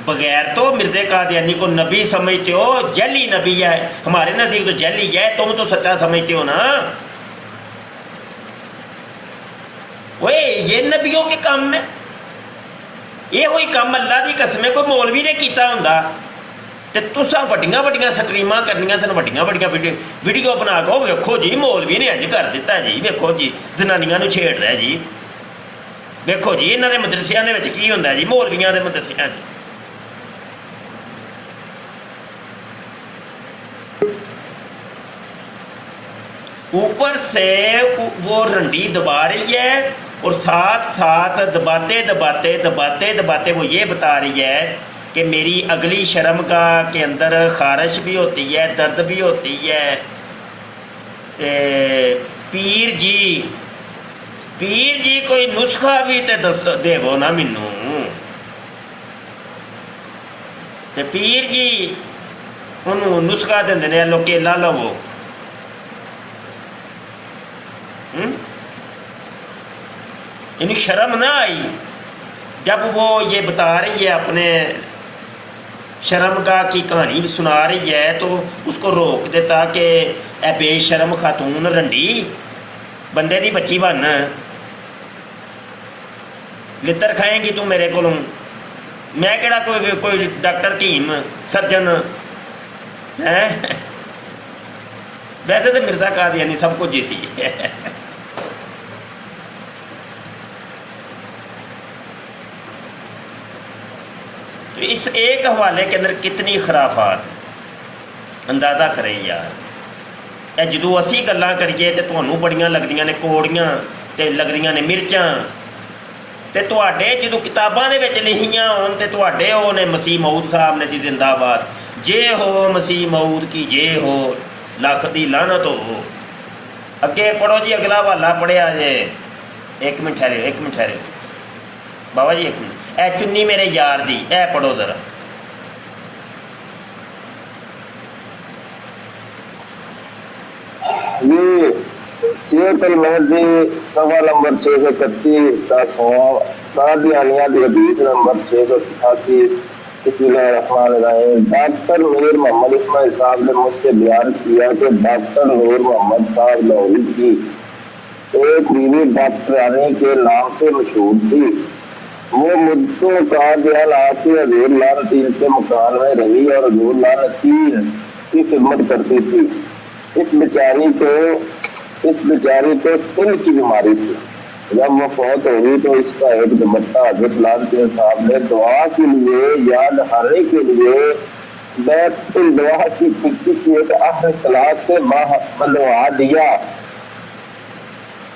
بغیر تو مرزا قادیانی کو نبی سمجھتے ہو، جعلی نبی ہے، ہمارے نزدیک تو جعلی ہے، تم تو سچا سمجھتے ہو نا۔ وہ یہ نبیوں کے کام میں یہ ہوئی کام اللہ دی قسم کوئی مولوی نے کیتا ہوندا تے تساں وڈیاں وڈیاں سٹریماں کرنیاں سن، وڈیاں وڈیاں ویڈیو بنا کے ویکھو جی مولوی نے انج کر دیتا جی، ویکھو جی زنانیاں نو چھیڑ رہا جی، ویکھو جی انہاں دے مدرسیاں دے وچ کی ہوندا جی، مولویاں دے مدرسیاں وچ۔ اوپر سے وہ رنڈی دبا رہی ہے اور ساتھ ساتھ دباتے دباتے دباتے دباتے وہ یہ بتا رہی ہے کہ میری اگلی شرم کا کے اندر خارش بھی ہوتی ہے، درد بھی ہوتی ہے۔ پیر جی کوئی نسخہ بھی تے دس دیو نا مینوں۔ تے پیر جی انہوں نسخہ دیندے نے، لو کیلا لو۔ انہیں شرم نہ آئی جب وہ یہ بتا رہی ہے، اپنے شرمگاہ کی کہانی سنا رہی ہے تو اس کو روک دیتا کہ اے بے شرم خاتون رنڈی، بندے دی بچی بن، لتر کھائیں گی تو میرے کو، میں کہڑا کوئی ڈاکٹر حکیم سرجن ہے؟ ویسے تو مرزا قادیانی سب کچھ ہی سی۔ اس ایک حوالے کے اندر کتنی خرافات اندازہ کریں یار۔ اے جدو اسی گلاں کریے تے تھانوں بڑیاں لگدیاں نے کوڑیاں تے لگدیاں نے مرچاں، تے تواڈے جدو کتاباں دے وچ لکھیاں ہون تے تواڈے او نے مسیح موعود صاحب نے جی زندہ باد، جے ہو مسیح موعود کی جے ہو، لاکھ دی لعنت ہو۔ اگے پڑھو جی، اگلا حوالہ پڑھیا جے۔ ایک منٹ ٹھہرے بابا جی، ایک منٹ۔ اے چنی میرے یار دی، اے پڑھو ذرا۔ یہ سیرت المہدی صفحہ نمبر 631 قادیانیہ کی حدیث نمبر 688۔ بسم اللہ الرحمن الرحیم۔ ڈاکٹر نور محمد اسماعیل صاحب نے مجھ سے بیان کیا کہ ڈاکٹر نور محمد صاحب لاہوری کی ایک بیوی ڈاکٹرانی کے نام سے مشہور تھی۔ وہ مدتوں قادیان آ کے حضور لان تین کے مکان میں رہی اور حضور لان تین کی خدمت کرتی تھی۔ اس بیچاری کو سل کی بیماری تھی۔ جب وہ فوت ہو گئی تو اس کا ایک دوپٹہ حضرت لان تین صاحب نے دعا کے لیے یا دہانے کے لیے بیت الدعا کی کھڑکی کی ایک آخر سلاد سے بندھوا دیا۔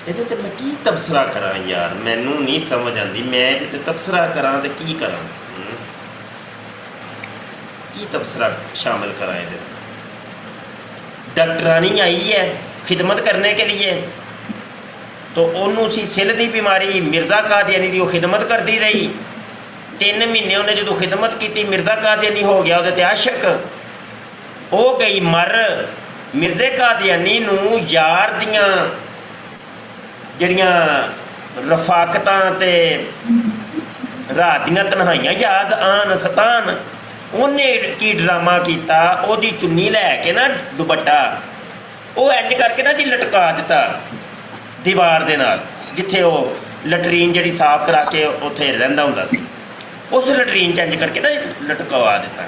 یہ میں کی تبصرہ کرا یار، مینوں نہیں سمجھ آتی، میں یہ تبصرہ کرا تو کی کرا، کی تبصرہ شامل کرا؟ یہ ڈاکٹرانی آئی ہے خدمت کرنے کے لیے، تو ਉਹਨੂੰ ਸੀ ਸਿਲ ਦੀ ਬਿਮਾਰੀ। ਮਿਰਜ਼ਾ ਕਾਦੀਆਨੀ ਦੀ ਉਹ ਖਿਦਮਤ ਕਰਦੀ ਰਹੀ। 3 ਮਹੀਨੇ ਉਹਨੇ ਜਦੋਂ ਖਿਦਮਤ ਕੀਤੀ, ਮਿਰਜ਼ਾ ਕਾਦੀਆਨੀ ਹੋ ਗਿਆ ਉਹਦੇ 'ਤੇ ਆਸ਼ਕ। ਉਹ ਗਈ ਮਰ। ਮਿਰਜ਼ੇ ਕਾਦੀਆਨੀ ਨੂੰ ਯਾਰ ਦੀਆਂ ਜਿਹੜੀਆਂ ਰਫਾਕਤਾਂ ਅਤੇ ਰਾਤ ਦੀਆਂ ਤਨਹਾਈਆਂ ਯਾਦ ਆਉਣ ਸਤਾਨ। ਉਹਨੇ ਕੀ ਡਰਾਮਾ ਕੀਤਾ, ਉਹਦੀ ਚੁੰਨੀ ਲੈ ਕੇ ਨਾ ਦੁਪੱਟਾ ਉਹ ਇੰਜ ਕਰਕੇ ਨਾ ਜੀ ਲਟਕਾ ਦਿੱਤਾ ਦੀਵਾਰ ਦੇ ਨਾਲ, ਜਿੱਥੇ ਉਹ ਲੈਟਰੀਨ ਜਿਹੜੀ ਸਾਫ਼ ਕਰਾ ਕੇ ਉੱਥੇ ਰਹਿੰਦਾ ਹੁੰਦਾ ਸੀ, ਉਸ ਲੈਟਰੀਨ 'ਚ ਇੰਜ ਕਰਕੇ ਨਾ ਲਟਕਵਾ ਦਿੱਤਾ।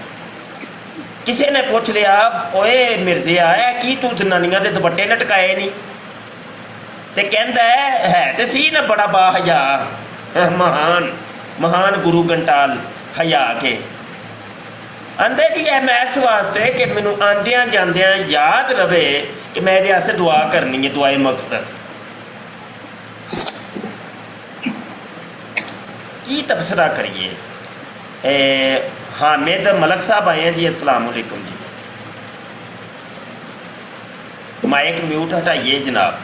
ਕਿਸੇ ਨੇ ਪੁੱਛ ਲਿਆ, ਓਏ ਮਿਰਜ਼ਿਆ ਇਹ ਕੀ ਤੂੰ ਜਨਾਨੀਆਂ ਦੇ ਦੁਪੱਟੇ ਲਟਕਾਏ ਨਹੀਂ? ਤੇ ਕਹਿੰਦਾ ਹੈ ਤੇ ਸੀ ਨਾ ਬੜਾ ਬਾਹਯਾ, ਮਹਾਨ ਗੁਰੂ ਗੰਟਾਲ ਹਯਾ ਕੇ। ਆਂਦੇ ਜੀ ਇਹ ਮੈਂ ਇਸ ਵਾਸਤੇ ਕਿ ਮੈਨੂੰ ਆਉਂਦਿਆਂ ਜਾਂਦਿਆਂ ਯਾਦ ਰਵੇ ਕਿ ਮੈਂ ਇਹਦੇ ਵਾਸਤੇ ਦੁਆ ਕਰਨੀ ਹੈ, ਦੁਆਏ ਮਗਫਰਤ। ਕੀ ਤਬਸਰਾ ਕਰੀਏ। हामिद मलक साहब आए हैं जी, अस्सलाम वालेकुम जी। माइक म्यूट हटाइए जनाब।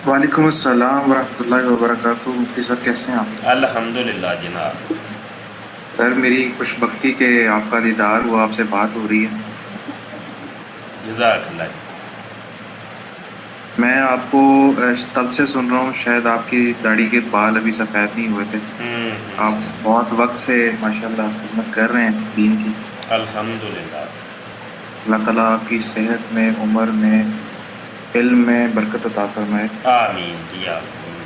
वालेकुम अस्सलाम वरहमतुल्लाहि वबरकातुहू। मुफ्ती सर कैसे हैं आप? अल्हम्दुलिल्लाह जनाब। सर मेरी खुशबख्ती के आपका दीदार हुआ, आपसे बात हो रही है। जज़ाकल्लाह। मैं आपको तब से सुन रहा हूँ, शायद आपकी दाढ़ी के बाल अभी सफ़ेद नहीं हुए थे। आप बहुत वक्त से माशाल्लाह खिदमत कर रहे हैं दीन की। अल्हम्दुलिल्लाह। अल्लाह ताला आपकी सेहत में, उम्र में, इल्म में बरकत अता फरमाए। आमीन जी आमीन।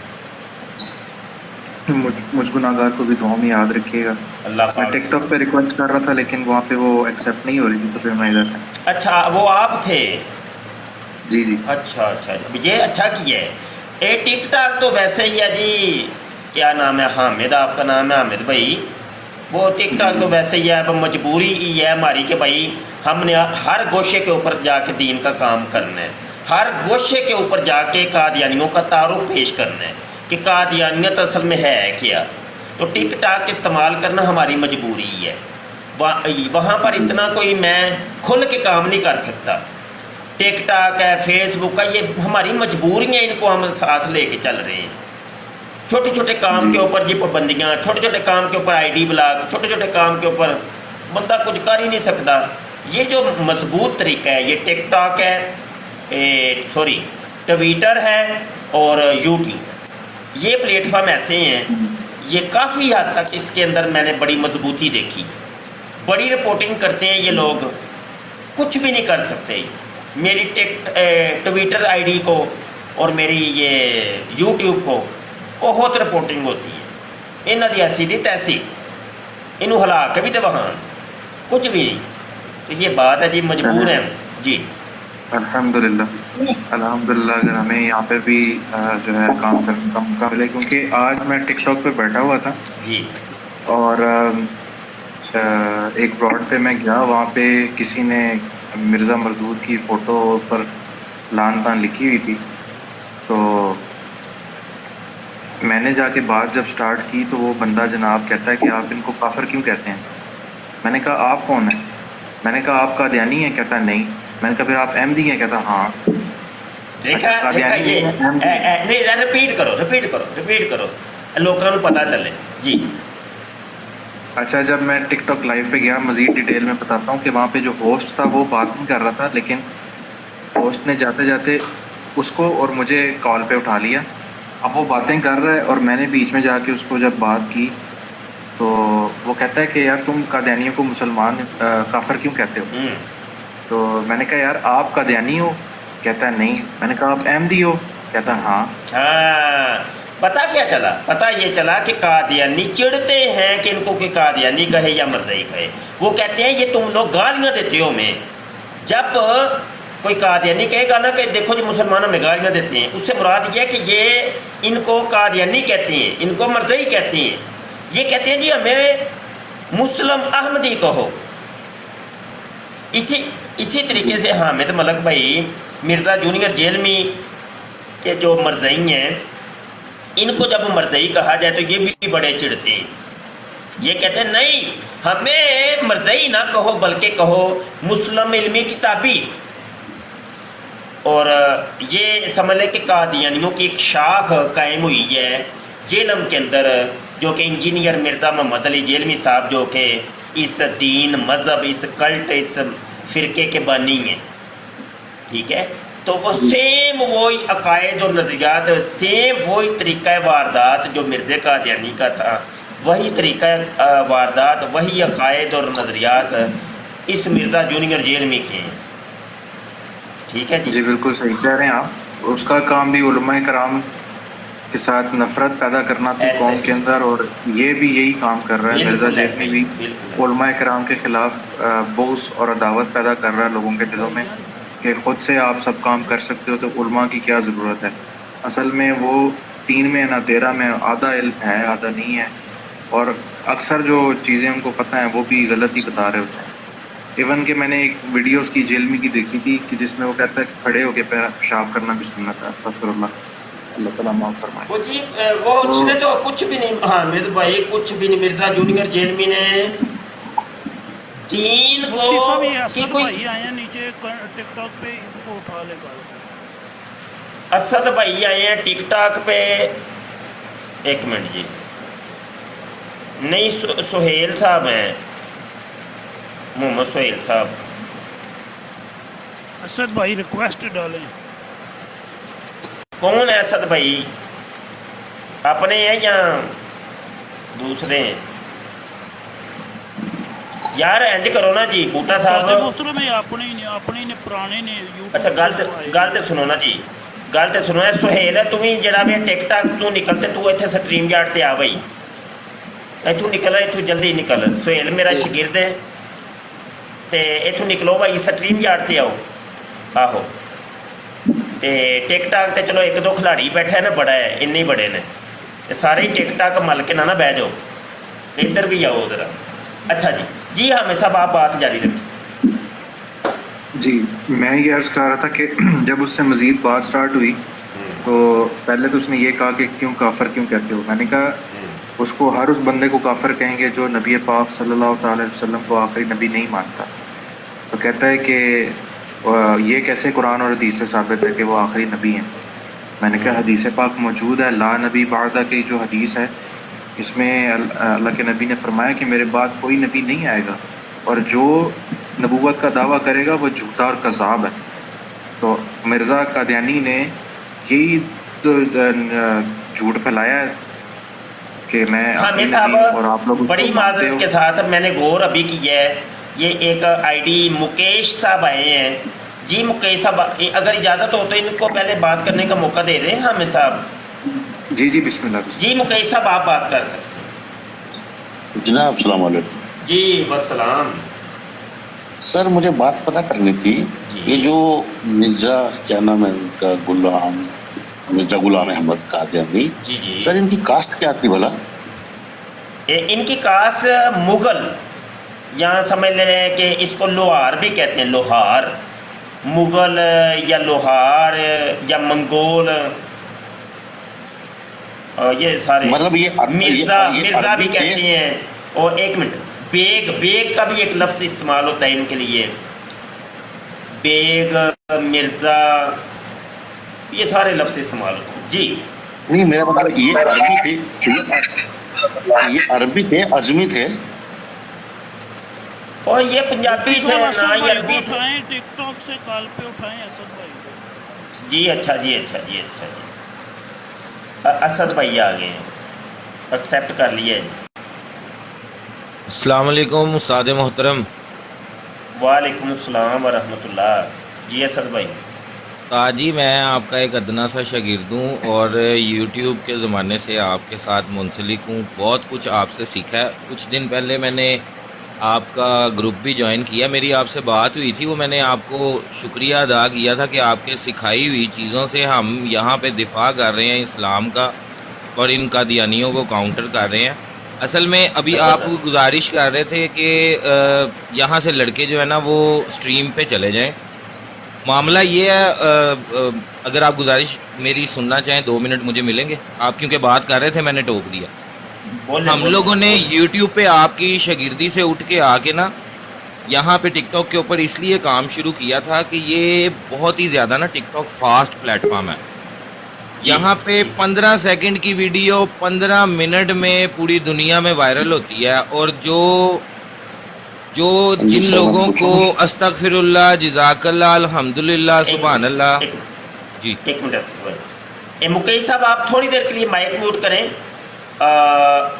मुझ गुनाहगार को भी दुआ में याद रखिएगा। मैं टिकटॉक पे रिक्वेस्ट कर रहा था लेकिन वहाँ पे वो एक्सेप्ट नहीं हो रही थी, तो फिर मैं इधर। अच्छा वो आप थे? जी जी। अच्छा, ये अच्छा किया है। ये टिक टाक तो वैसे ही है जी, क्या नाम है, हामिद आपका नाम है हामिद भाई। वो टिक टाक तो वैसे ही है, अब मजबूरी ही है हमारी कि भाई हमने हर गोशे के ऊपर जाके दीन का काम करना है, हर गोशे के ऊपर जाके कादियानियों का तारुफ पेश करना है कि कादियानियत असल में है क्या। तो टिक टाक इस्तेमाल करना हमारी मजबूरी है। वहाँ पर इतना कोई मैं खुल के काम नहीं कर सकता। टिक टाक है, फेसबुक है, ये हमारी मजबूरियाँ, इनको हम साथ लेके चल रहे हैं। छोटे छोटे काम के ऊपर ये पाबंदियाँ, छोटे छोटे काम के ऊपर आईडी ब्लॉक, छोटे छोटे काम के ऊपर बंदा कुछ कर ही नहीं सकता। ये जो मजबूत तरीका है ये टिक टाक है, ट्विटर है और यूट्यूब, ये प्लेटफॉर्म ऐसे हैं, ये काफ़ी हद तक इसके अंदर मैंने बड़ी मजबूती देखी। बड़ी रिपोर्टिंग करते हैं ये लोग, कुछ भी नहीं कर सकते। मेरी ट्विटर आईडी को और मेरी ये यूट्यूब को बहुत रिपोर्टिंग होती है। इन्हों की ऐसी दी तैसी, इनू हिला के भी तो वहां कुछ भी नहीं। तो ये बात है जी, मजबूर हैं जी। अल्हम्दुलिल्लाह अल्हम्दुलिल्लाह। अगर हमें यहाँ पे भी जो है काम करने का मौका मिले, क्योंकि आज मैं टिकटॉक पे बैठा हुआ था जी और एक ब्रॉड पे मैं गया, वहाँ पे किसी ने मिर्ज़ा मरदूद की फ़ोटो पर लान तान लिखी हुई थी। तो मैंने जाके बात जब स्टार्ट की तो वो बंदा जनाब कहता है कि आप इनको काफिर क्यों कहते हैं। मैंने कहा आप कौन है? मैंने कहा आप कादियानी हैं? कहता नहीं। मैंने कहा फिर आप अहमदी हैं? कहता हाँ। देखा ये नहीं, रिपीट करो लोगों को पता चले जी। अच्छा, जब मैं टिकटॉक लाइव पे गया, मज़ीद डिटेल में बताता हूँ कि वहाँ पे जो होस्ट था वो बात नहीं कर रहा था, लेकिन होस्ट ने जाते जाते उसको और मुझे कॉल पे उठा लिया। अब वो बातें कर रहा है और मैंने बीच में जाके उसको जब बात की तो वो कहता है कि यार तुम कादियानियों को मुसलमान काफिर क्यों कहते हो? तो मैंने कहा यार आप कादियानी हो? कहता है नहीं। मैंने कहा आप अहमदी हो? कहता हाँ। पता क्या चला? पता ये चला कि कादियानी चिढ़ते हैं कि इनको कि कादियानी कहे या मर्दई कहे। वो कहते हैं ये तुम लोग गालियाँ देते हो हमें। जब कोई कादियानी कहेगा ना कि देखो जी मुसलमानों में गालियाँ देते हैं, उससे मुराद ये है कि ये इनको कादियानी कहते हैं, इनको मर्दई कहते हैं। ये कहते हैं जी हमें मुस्लिम अहमदी कहो। इसी तरीके से हामिद मलक भाई मिर्ज़ा जूनियर जेल में के जो मर्दई हैं, इनको जब मर्दई कहा जाए तो ये भी बड़े चिढ़ते हैं। ये कहते हैं नहीं, हमें मर्दई ना कहो बल्कि कहो मुस्लिम इल्मी किताबी। اور یہ سمجھ لیں کہ قادیانیوں کی ایک شاخ قائم ہوئی ہے جیلم کے اندر، جو کہ انجینئر مرزا محمد علی جیلمی صاحب جو کہ اس دین، مذہب، اس کلٹ، اس فرقے کے بانی ہیں، ٹھیک ہے. تو وہ سیم وہی عقائد اور نظریات، سیم وہی طریقہ واردات جو مرزا قادیانی کا تھا، وہی طریقہ واردات، وہی عقائد اور نظریات اس مرزا جونیئر جیلمی کے ہیں. ٹھیک ہے جی بالکل صحیح کہہ رہے ہیں آپ. اس کا کام بھی علماء کرام کے ساتھ نفرت پیدا کرنا تھی قوم کے اندر، اور یہ بھی یہی کام کر رہا ہے. مرزا جیلمی بھی علماء کرام کے خلاف بغض اور عداوت پیدا کر رہا ہے لوگوں کے دلوں میں کہ خود سے آپ سب کام کر سکتے ہو تو علماء کی کیا ضرورت ہے. اصل میں وہ 3 میں نہ 13 میں آدھا علم ہے آدھا نہیں ہے، اور اکثر جو چیزیں ان کو پتہ ہیں وہ بھی غلط ہی بتا رہے ہوتے ہیں. ایون کہ میں نے ایک ویڈیو اس کی جیلمی کی دیکھی تھی کہ جس میں وہ کہتا ہے کہ کھڑے ہو کے پیشاب کرنا بھی سنت ہے. استغفر اللہ، اللہ تعالیٰ معاف فرمائے. وہ جی وہ اس نے تو کچھ بھی نہیں، ہاں مرزا بھائی کچھ بھی نہیں. مرزا جونیئر جیلمی نے دین مفتی صاحب یہ کو اسد کوئی بھائی آئے ہیں نیچے ٹک ٹاک پہ، ان کو اٹھا لے گا. اسد بھائی آئے ہیں ٹک ٹاک پہ. ایک منٹ جی، نہیں سہیل صاحب ہیں، محمد سہیل صاحب. اسد بھائی ریکویسٹ ڈالیں. کون ہے اسد بھائی؟ اپنے ہیں یا دوسرے ہیں؟ یار انج کرو نا جی بوٹا صاحب. محترم ہے اپنے نے پرانے نے. اچھا گل تے سنو نا جی، گل تے سنو. سہیل تم جڑا بھی ٹک ٹاک تو نکلتے تو اتنے سٹریم یارڈ تے آ بھائی، اتوں نکل، اتوں جلدی نکل. سہیل میرا شاگرد ہے تے اتوں نکلو بھائی، سٹریم یارڈ تے آؤ. آہو تے ٹک ٹاک تے چلو 1-2 کھلاڑی بیٹھے نا، بڑا ہے اِن بڑے نے، سارے ہی ٹک ٹاک مل کے نہ بہ جاؤ، ادھر بھی آؤ ذرا. اچھا جی جی ہاں صاحب آپ بات جاری رکھیں. جی میں یہ عرض کر رہا تھا کہ جب اس سے مزید بات سٹارٹ ہوئی تو پہلے تو اس نے یہ کہا کہ کیوں کافر کیوں کہتے ہو. میں نے کہا اس کو ہر اس بندے کو کافر کہیں گے جو نبی پاک صلی اللہ تعالی علیہ وسلم کو آخری نبی نہیں مانتا. تو کہتا ہے کہ یہ کیسے قرآن اور حدیث سے ثابت ہے کہ وہ آخری نبی ہیں. میں نے کہا حدیث پاک موجود ہے، لا نبی بعدہ کی جو حدیث ہے اس میں اللہ کے نبی نے فرمایا کہ میرے بعد کوئی نبی نہیں آئے گا، اور جو نبوت کا دعویٰ کرے گا وہ جھوٹا اور کذاب ہے. تو مرزا قادیانی نے یہی جھوٹ پھیلایا ہے کہ میں حامی اور صاحب آپ لوگ بڑی معذرت کے ساتھ میں نے غور ابھی کی ہے. یہ ایک آئی ڈی مکیش صاحب آئے ہیں. جی مکیش صاحب اگر اجازت ہو تو ان کو پہلے بات کرنے کا موقع دے دیں. حامی صاحب جی جی بسم اللہ. جی مکیش صاحب آپ بات کر سکتے ہیں. جناب السلام علیکم. جی والسلام. سر مجھے بات پتہ کرنی تھی، یہ جو مرزا کیا نام ہے ان کا، مرزا غلام احمد قادیانی، جی جی سر ان کی کاسٹ کیا تھی بھلا؟ ان کی کاسٹ مغل، یہاں سمجھ لیں کہ اس کو لوہار بھی کہتے ہیں. لوہار، مغل یا لوہار یا منگول، یہ سارے مطلب یہ مرزا بھی کہتے ہیں. اور ایک منٹ، بیگ کا بھی ایک لفظ استعمال ہوتا ہے ان کے لیے. بیگ، مرزا، یہ سارے لفظ استعمال ہوتے ہیں. جی نہیں میرا مطلب یہ عربی تھے، یہ عربی تھے، عجمی تھے، اور یہ پنجابی تھے نا، یہ عربی تھے. اٹھائیں ٹک ٹاک سے کال پہ اٹھائیں اسد بھائی کو. جی اچھا جی اچھا جی اچھا جی. اسد بھائی آ گئے ہیں، ایکسیپٹ کر لیا جی. السلام علیکم استاد محترم. وعلیکم السلام ورحمۃ اللہ. جی اسد بھائی. استاد جی میں آپ کا ایک ادنا سا شاگرد ہوں اور یوٹیوب کے زمانے سے آپ کے ساتھ منسلک ہوں. بہت کچھ آپ سے سیکھا ہے. کچھ دن پہلے میں نے آپ کا گروپ بھی جوائن کیا. میری آپ سے بات ہوئی تھی، وہ میں نے آپ کو شکریہ ادا کیا تھا کہ آپ کے سکھائی ہوئی چیزوں سے ہم یہاں پہ دفاع کر رہے ہیں اسلام کا اور ان قادیانیوں کو کاؤنٹر کر رہے ہیں. اصل میں ابھی آپ گزارش کر رہے تھے کہ یہاں سے لڑکے جو ہے نا وہ اسٹریم پہ چلے جائیں. معاملہ یہ ہے، اگر آپ گزارش میری سننا چاہیں 2 منٹ مجھے ملیں گے؟ آپ کیونکہ بات کر رہے تھے میں نے ٹوک دیا. ہم لوگوں نے یوٹیوب پہ آپ کی شاگردی سے اٹھ کے آ کے نا یہاں پہ ٹک ٹاک کے اوپر اس لیے کام شروع کیا تھا کہ یہ بہت ہی زیادہ نا ٹک ٹاک فاسٹ پلیٹ فارم ہے. یہاں پہ 15 سیکنڈ کی ویڈیو 15 منٹ میں پوری دنیا میں وائرل ہوتی ہے، اور جو جن لوگوں کو استغفر اللہ، جزاک اللہ، الحمدللہ، سبحان اللہ. جی ایک منٹ مکیش صاحب، آپ تھوڑی دیر کے لیے مائک میوٹ کریں.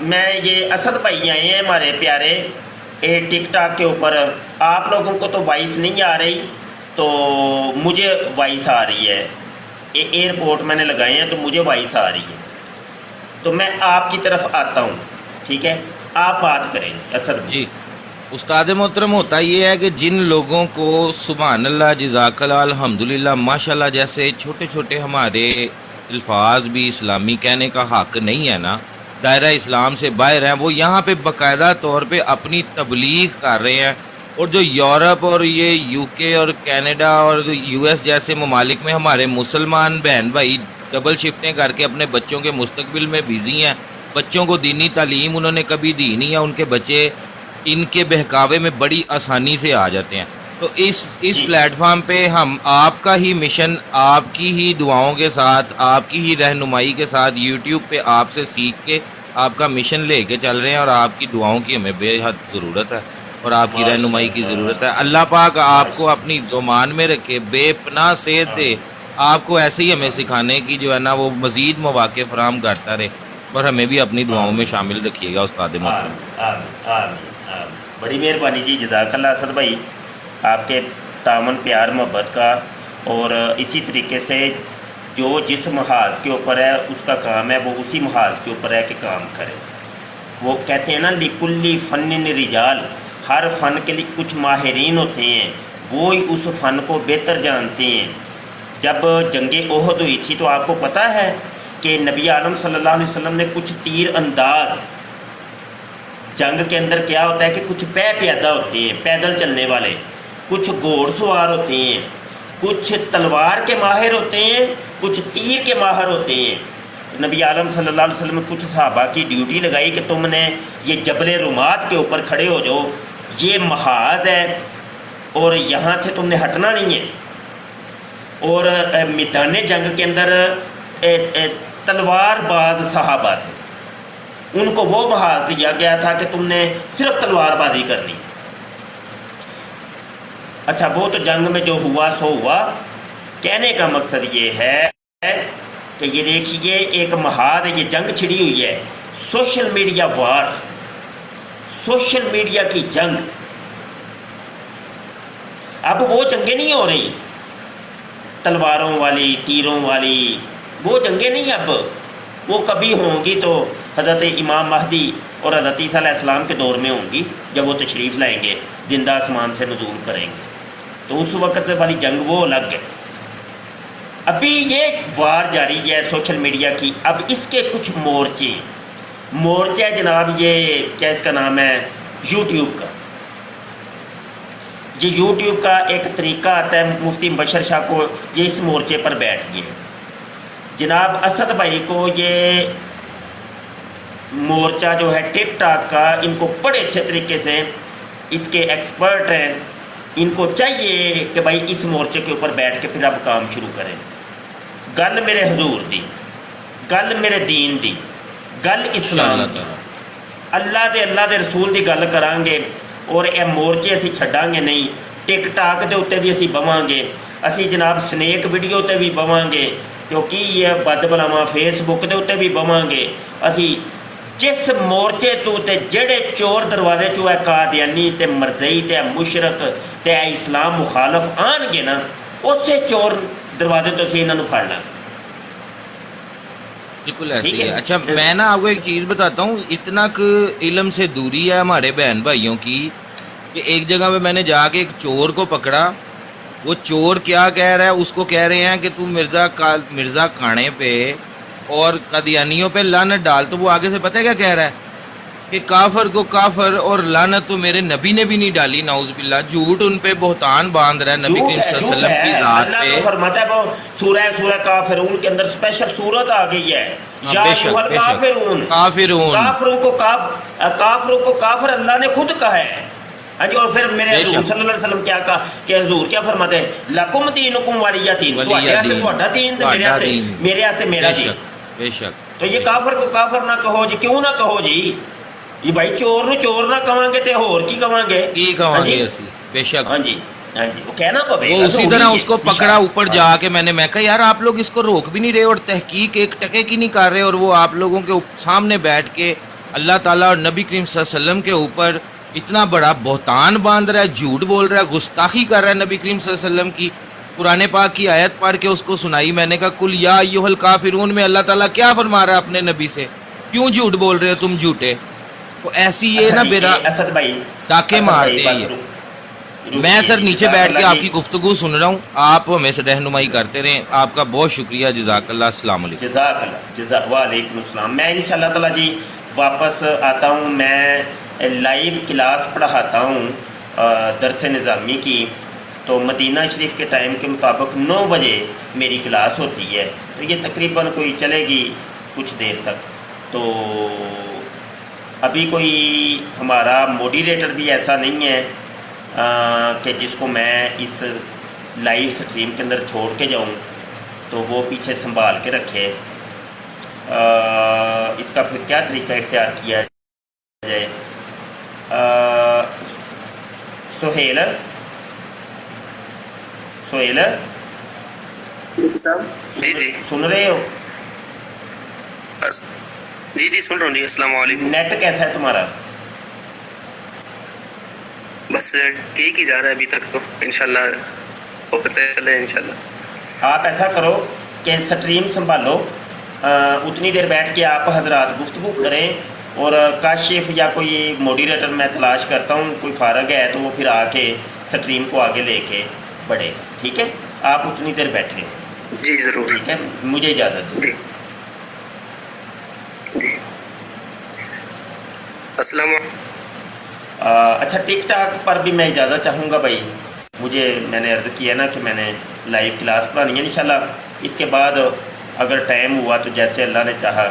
میں یہ اسد بھائی آئے ہیں ہمارے پیارے ٹک ٹاک کے اوپر. آپ لوگوں کو تو وائس نہیں آ رہی، تو مجھے وائس آ رہی ہے. ایئرپورٹ میں نے لگائے ہیں تو مجھے وائس آ رہی ہے، تو میں آپ کی طرف آتا ہوں. ٹھیک ہے، آپ بات کریں اسد. جی استاد محترم، ہوتا یہ ہے کہ جن لوگوں کو سبحان اللہ، جزاک اللہ، الحمدللہ، ماشاءاللہ جیسے چھوٹے چھوٹے ہمارے الفاظ بھی اسلامی کہنے کا حق نہیں ہے نا، دائرہ اسلام سے باہر ہیں، وہ یہاں پہ باقاعدہ طور پہ اپنی تبلیغ کر رہے ہیں. اور جو یورپ اور یہ یو کے اور کینیڈا اور یو ایس جیسے ممالک میں ہمارے مسلمان بہن بھائی ڈبل شفٹیں کر کے اپنے بچوں کے مستقبل میں بزی ہیں، بچوں کو دینی تعلیم انہوں نے کبھی دی نہیں ہے، ان کے بچے ان کے بہکاوے میں بڑی آسانی سے آ جاتے ہیں. تو اس پلیٹ فارم پہ ہم آپ کا ہی مشن، آپ کی ہی دعاؤں کے ساتھ، آپ کی ہی رہنمائی کے ساتھ یوٹیوب پہ آپ سے سیکھ کے آپ کا مشن لے کے چل رہے ہیں، اور آپ کی دعاؤں کی ہمیں بے حد ضرورت ہے اور آپ کی رہنمائی کی ضرورت ہے. اللہ پاک آپ کو اپنی زمان میں رکھے، بے پناہ صحت دے، آپ کو ایسے ہی ہمیں سکھانے کی جو ہے نا وہ مزید مواقع فراہم کرتا رہے، اور ہمیں بھی اپنی دعاؤں میں شامل رکھیے گا استاد محترم. بڑی مہربانی جی، جزاک اللہ اسد بھائی، آپ کے تعاون پیار محبت کا. اور اسی طریقے سے جو جس محاذ کے اوپر ہے اس کا کام ہے، وہ اسی محاذ کے اوپر ہے کہ کام کرے. وہ کہتے ہیں نا لکلی فن رجال، ہر فن کے لیے کچھ ماہرین ہوتے ہیں، وہی اس فن کو بہتر جانتے ہیں. جب جنگ احد ہوئی تھی تو آپ کو پتہ ہے کہ نبی عالم صلی اللہ علیہ وسلم نے کچھ تیر انداز، جنگ کے اندر کیا ہوتا ہے کہ کچھ پیادہ ہوتے ہیں، پیدل چلنے والے، کچھ گھوڑ سوار ہوتے ہیں، کچھ تلوار کے ماہر ہوتے ہیں، کچھ تیر کے ماہر ہوتے ہیں. نبی عالم صلی اللہ علیہ وسلم نے کچھ صحابہ کی ڈیوٹی لگائی کہ تم نے یہ جبل رومات کے اوپر کھڑے ہو جاؤ، یہ محاذ ہے اور یہاں سے تم نے ہٹنا نہیں ہے. اور میدان جنگ کے اندر تلوار باز صحابہ تھے، ان کو وہ محاذ دیا گیا تھا کہ تم نے صرف تلوار بازی کرنی. اچھا، وہ تو جنگ میں جو ہوا سو ہوا. کہنے کا مقصد یہ ہے کہ یہ دیکھیے ایک محاذ، یہ جنگ چھڑی ہوئی ہے، سوشل میڈیا وار، سوشل میڈیا کی جنگ. اب وہ جنگیں نہیں ہو رہی تلواروں والی، تیروں والی، وہ جنگیں نہیں. اب وہ کبھی ہوں گی تو حضرت امام مہدی اور حضرت عیسیٰ علیہ السلام کے دور میں ہوں گی، جب وہ تشریف لائیں گے، زندہ آسمان سے نزول کریں گے، تو اس وقت والی جنگ وہ الگ ہے. ابھی یہ وار جاری ہے سوشل میڈیا کی. اب اس کے کچھ مورچے جناب، یہ کیا اس کا نام ہے، یوٹیوب کا. یہ یوٹیوب کا ایک طریقہ آتا ہے، مفتی مبشر شاہ کو یہ اس مورچے پر بیٹھ گئے. جناب اسد بھائی کو یہ مورچہ جو ہے ٹک ٹاک کا، ان کو بڑے اچھے طریقے سے، اس کے ایکسپرٹ ہیں، ان کو چاہیے کہ بھائی اس مورچے کے اوپر بیٹھ کے پھر اب کام شروع کریں. گل میرے حضور دی، گل میرے دین دی، گل اسلام دی، اللہ دے رسول دی گل کران گے. اور یہ مورچے اسی چھڈاں گے نہیں. ٹک ٹاک دے اتنے بھی اسی بواں گے، اسی جناب سنیک ویڈیو تے بھی بواں گے، کیونکہ یہ بد بلاواں فیس بک دے اتنے بھی بواں گے. اسی جس مورچے تو تے جڑے چور دروازے چو ہے قادیانی تے مرزئی تے مشرق تے اسلام مخالف آن گے نا، اسے چور دروازے تو اسی انہوں پھڑ لیں. بالکل ایسے ہی ہے. اچھا میں نا آپ کو ایک چیز بتاتا ہوں، اتنا علم سے دوری ہے ہمارے بہن بھائیوں کی کہ ایک جگہ پہ میں نے جا کے ایک چور کو پکڑا. وہ چور کیا کہہ رہا ہے، اس کو کہہ رہے ہیں کہ تو مرزا کھانے پہ اور قادیانیوں پہ لعنت ڈال. تو وہ آگے سے پتہ ہے کیا کہہ رہا ہے کہ کافر کو کافر اور لعنت تو میرے نبی نے بھی نہیں ڈالی، نعوذ باللہ. جھوٹ ان پہ بہتان باندھ رہا ہے نبی کریم صلی اللہ علیہ وسلم کی ذات پہ. اللہ فرماتا ہے وہ سورہ کافرون کے اندر اسپیشل سورت آ گئی ہے، یا کافرون، کافروں کو کافر اللہ نے خود کہا ہے. हाँ जी, और फिर मेरे बेशक। हजूर सल्लल्लाहु अलैहि वसल्लम क्या कहा कि हजूर क्या फरमाते हैं, लकुम दीनुकुम वलिया दीन, वलिया तुम्हारे दीन, तुम्हारा दीन ते तुम्हारा दीन। मेरे आस्ते मेरा दीन। बेशक बेशक। तो ये काफर को काफर ना कहो जी, क्यों ना कहो जी, ये भाई चोर नु चोर ना कवांगे ते होर की कवांगे, की कहांगे असी, बेशक। हाँ जी हाँ जी, वो कहना पवेगा। वो उसी तो तरह होगी उसको ये पकड़ा ऊपर हाँ। जाके मैं कहा यार आप लोग इसको रोक भी नहीं रहे और तहकीक एक टके की नहीं कर रहे, और वो आप लोगों के सामने बैठ के अल्लाह ताला और नबी करीम सल्लल्लाहु अलैहि वसल्लम के ऊपर इतना बड़ा बहतान बांध रहा है, झूठ बोल रहा है, गुस्ताखी कर रहा है नबी करीम सल्लल्लाहु अलैहि वसल्लम की। कुरान पाक की आयत पढ़ के उसको सुनाई, मैंने कहा कुल या अय्युहल काफिरून में अल्लाह ताला क्या फरमा रहा है अपने नबी से, क्यों झूठ बोल रहे हो तुम झूठे। तो ऐसी ये अच्छा ना जी, बेरा असद भाई डाके असद मारते भाई, हैं बस ये। रुक मैं सर रुकिए, नीचे बैठ के जज़ाकल्लाह आपकी जी। गुफ्तगू सुन रहा हूँ, आप हमें से रहनुमाई करते रहें, आपका बहुत शुक्रिया, जज़ाकल्लाह, अस्सलाम वालेकुम। जज़ाकल्लाह वालेकुम अस्सलाम। मैं इंशाल्लाह ताला जी वापस आता हूँ, मैं लाइव क्लास पढ़ाता हूँ दरस निज़ामी की, तो मदीना शरीफ के टाइम के मुताबिक 9 बजे मेरी क्लास होती है, तो ये तकरीबन कोई चलेगी कुछ देर तक। तो अभी कोई हमारा मॉडरेटर भी ऐसा नहीं है कि जिसको मैं इस लाइव स्ट्रीम के अंदर छोड़ के जाऊं, तो वो पीछे संभाल के रखे। इसका फिर क्या तरीका इख्तियार किया जाए? सोहेल सोहेल जी जी सुन रहे हो? जी जी सुन रहा हूँ जी। अस्सलाम वालेकुम। नेट कैसा है तुम्हारा? बस ठीक ही जा रहा है अभी तक, तो इंशाल्लाह होते चले इंशाल्लाह। आप ऐसा करो कि स्ट्रीम संभालो, उतनी देर बैठ के आप हजरात गुफ्तगू करें, और काशिफ या कोई मॉडरेटर मैं तलाश करता हूँ, कोई फारग है तो वो फिर आके स्ट्रीम को आगे लेके बढ़े। ठीक है, आप उतनी देर बैठे। जी ज़रूर। ठीक है, मुझे इजाज़त दो। अस्सलाम। अच्छा, टिक टाक पर भी मैं इजाज़त चाहूँगा भाई। मैंने अर्ज़ किया ना कि मैंने लाइव क्लास पढ़ानी है इंशाल्लाह। इसके बाद अगर टाइम हुआ तो जैसे अल्लाह ने चाहा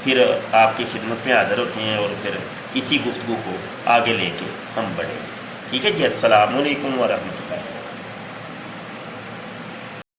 फिर आपकी खिदमत में हाज़िर होते हैं, और फिर इसी गुफ्तगू को आगे लेके हम बढ़ेंगे। ठीक है जी, अस्सलाम वालेकुम व रहमतुल्लाह।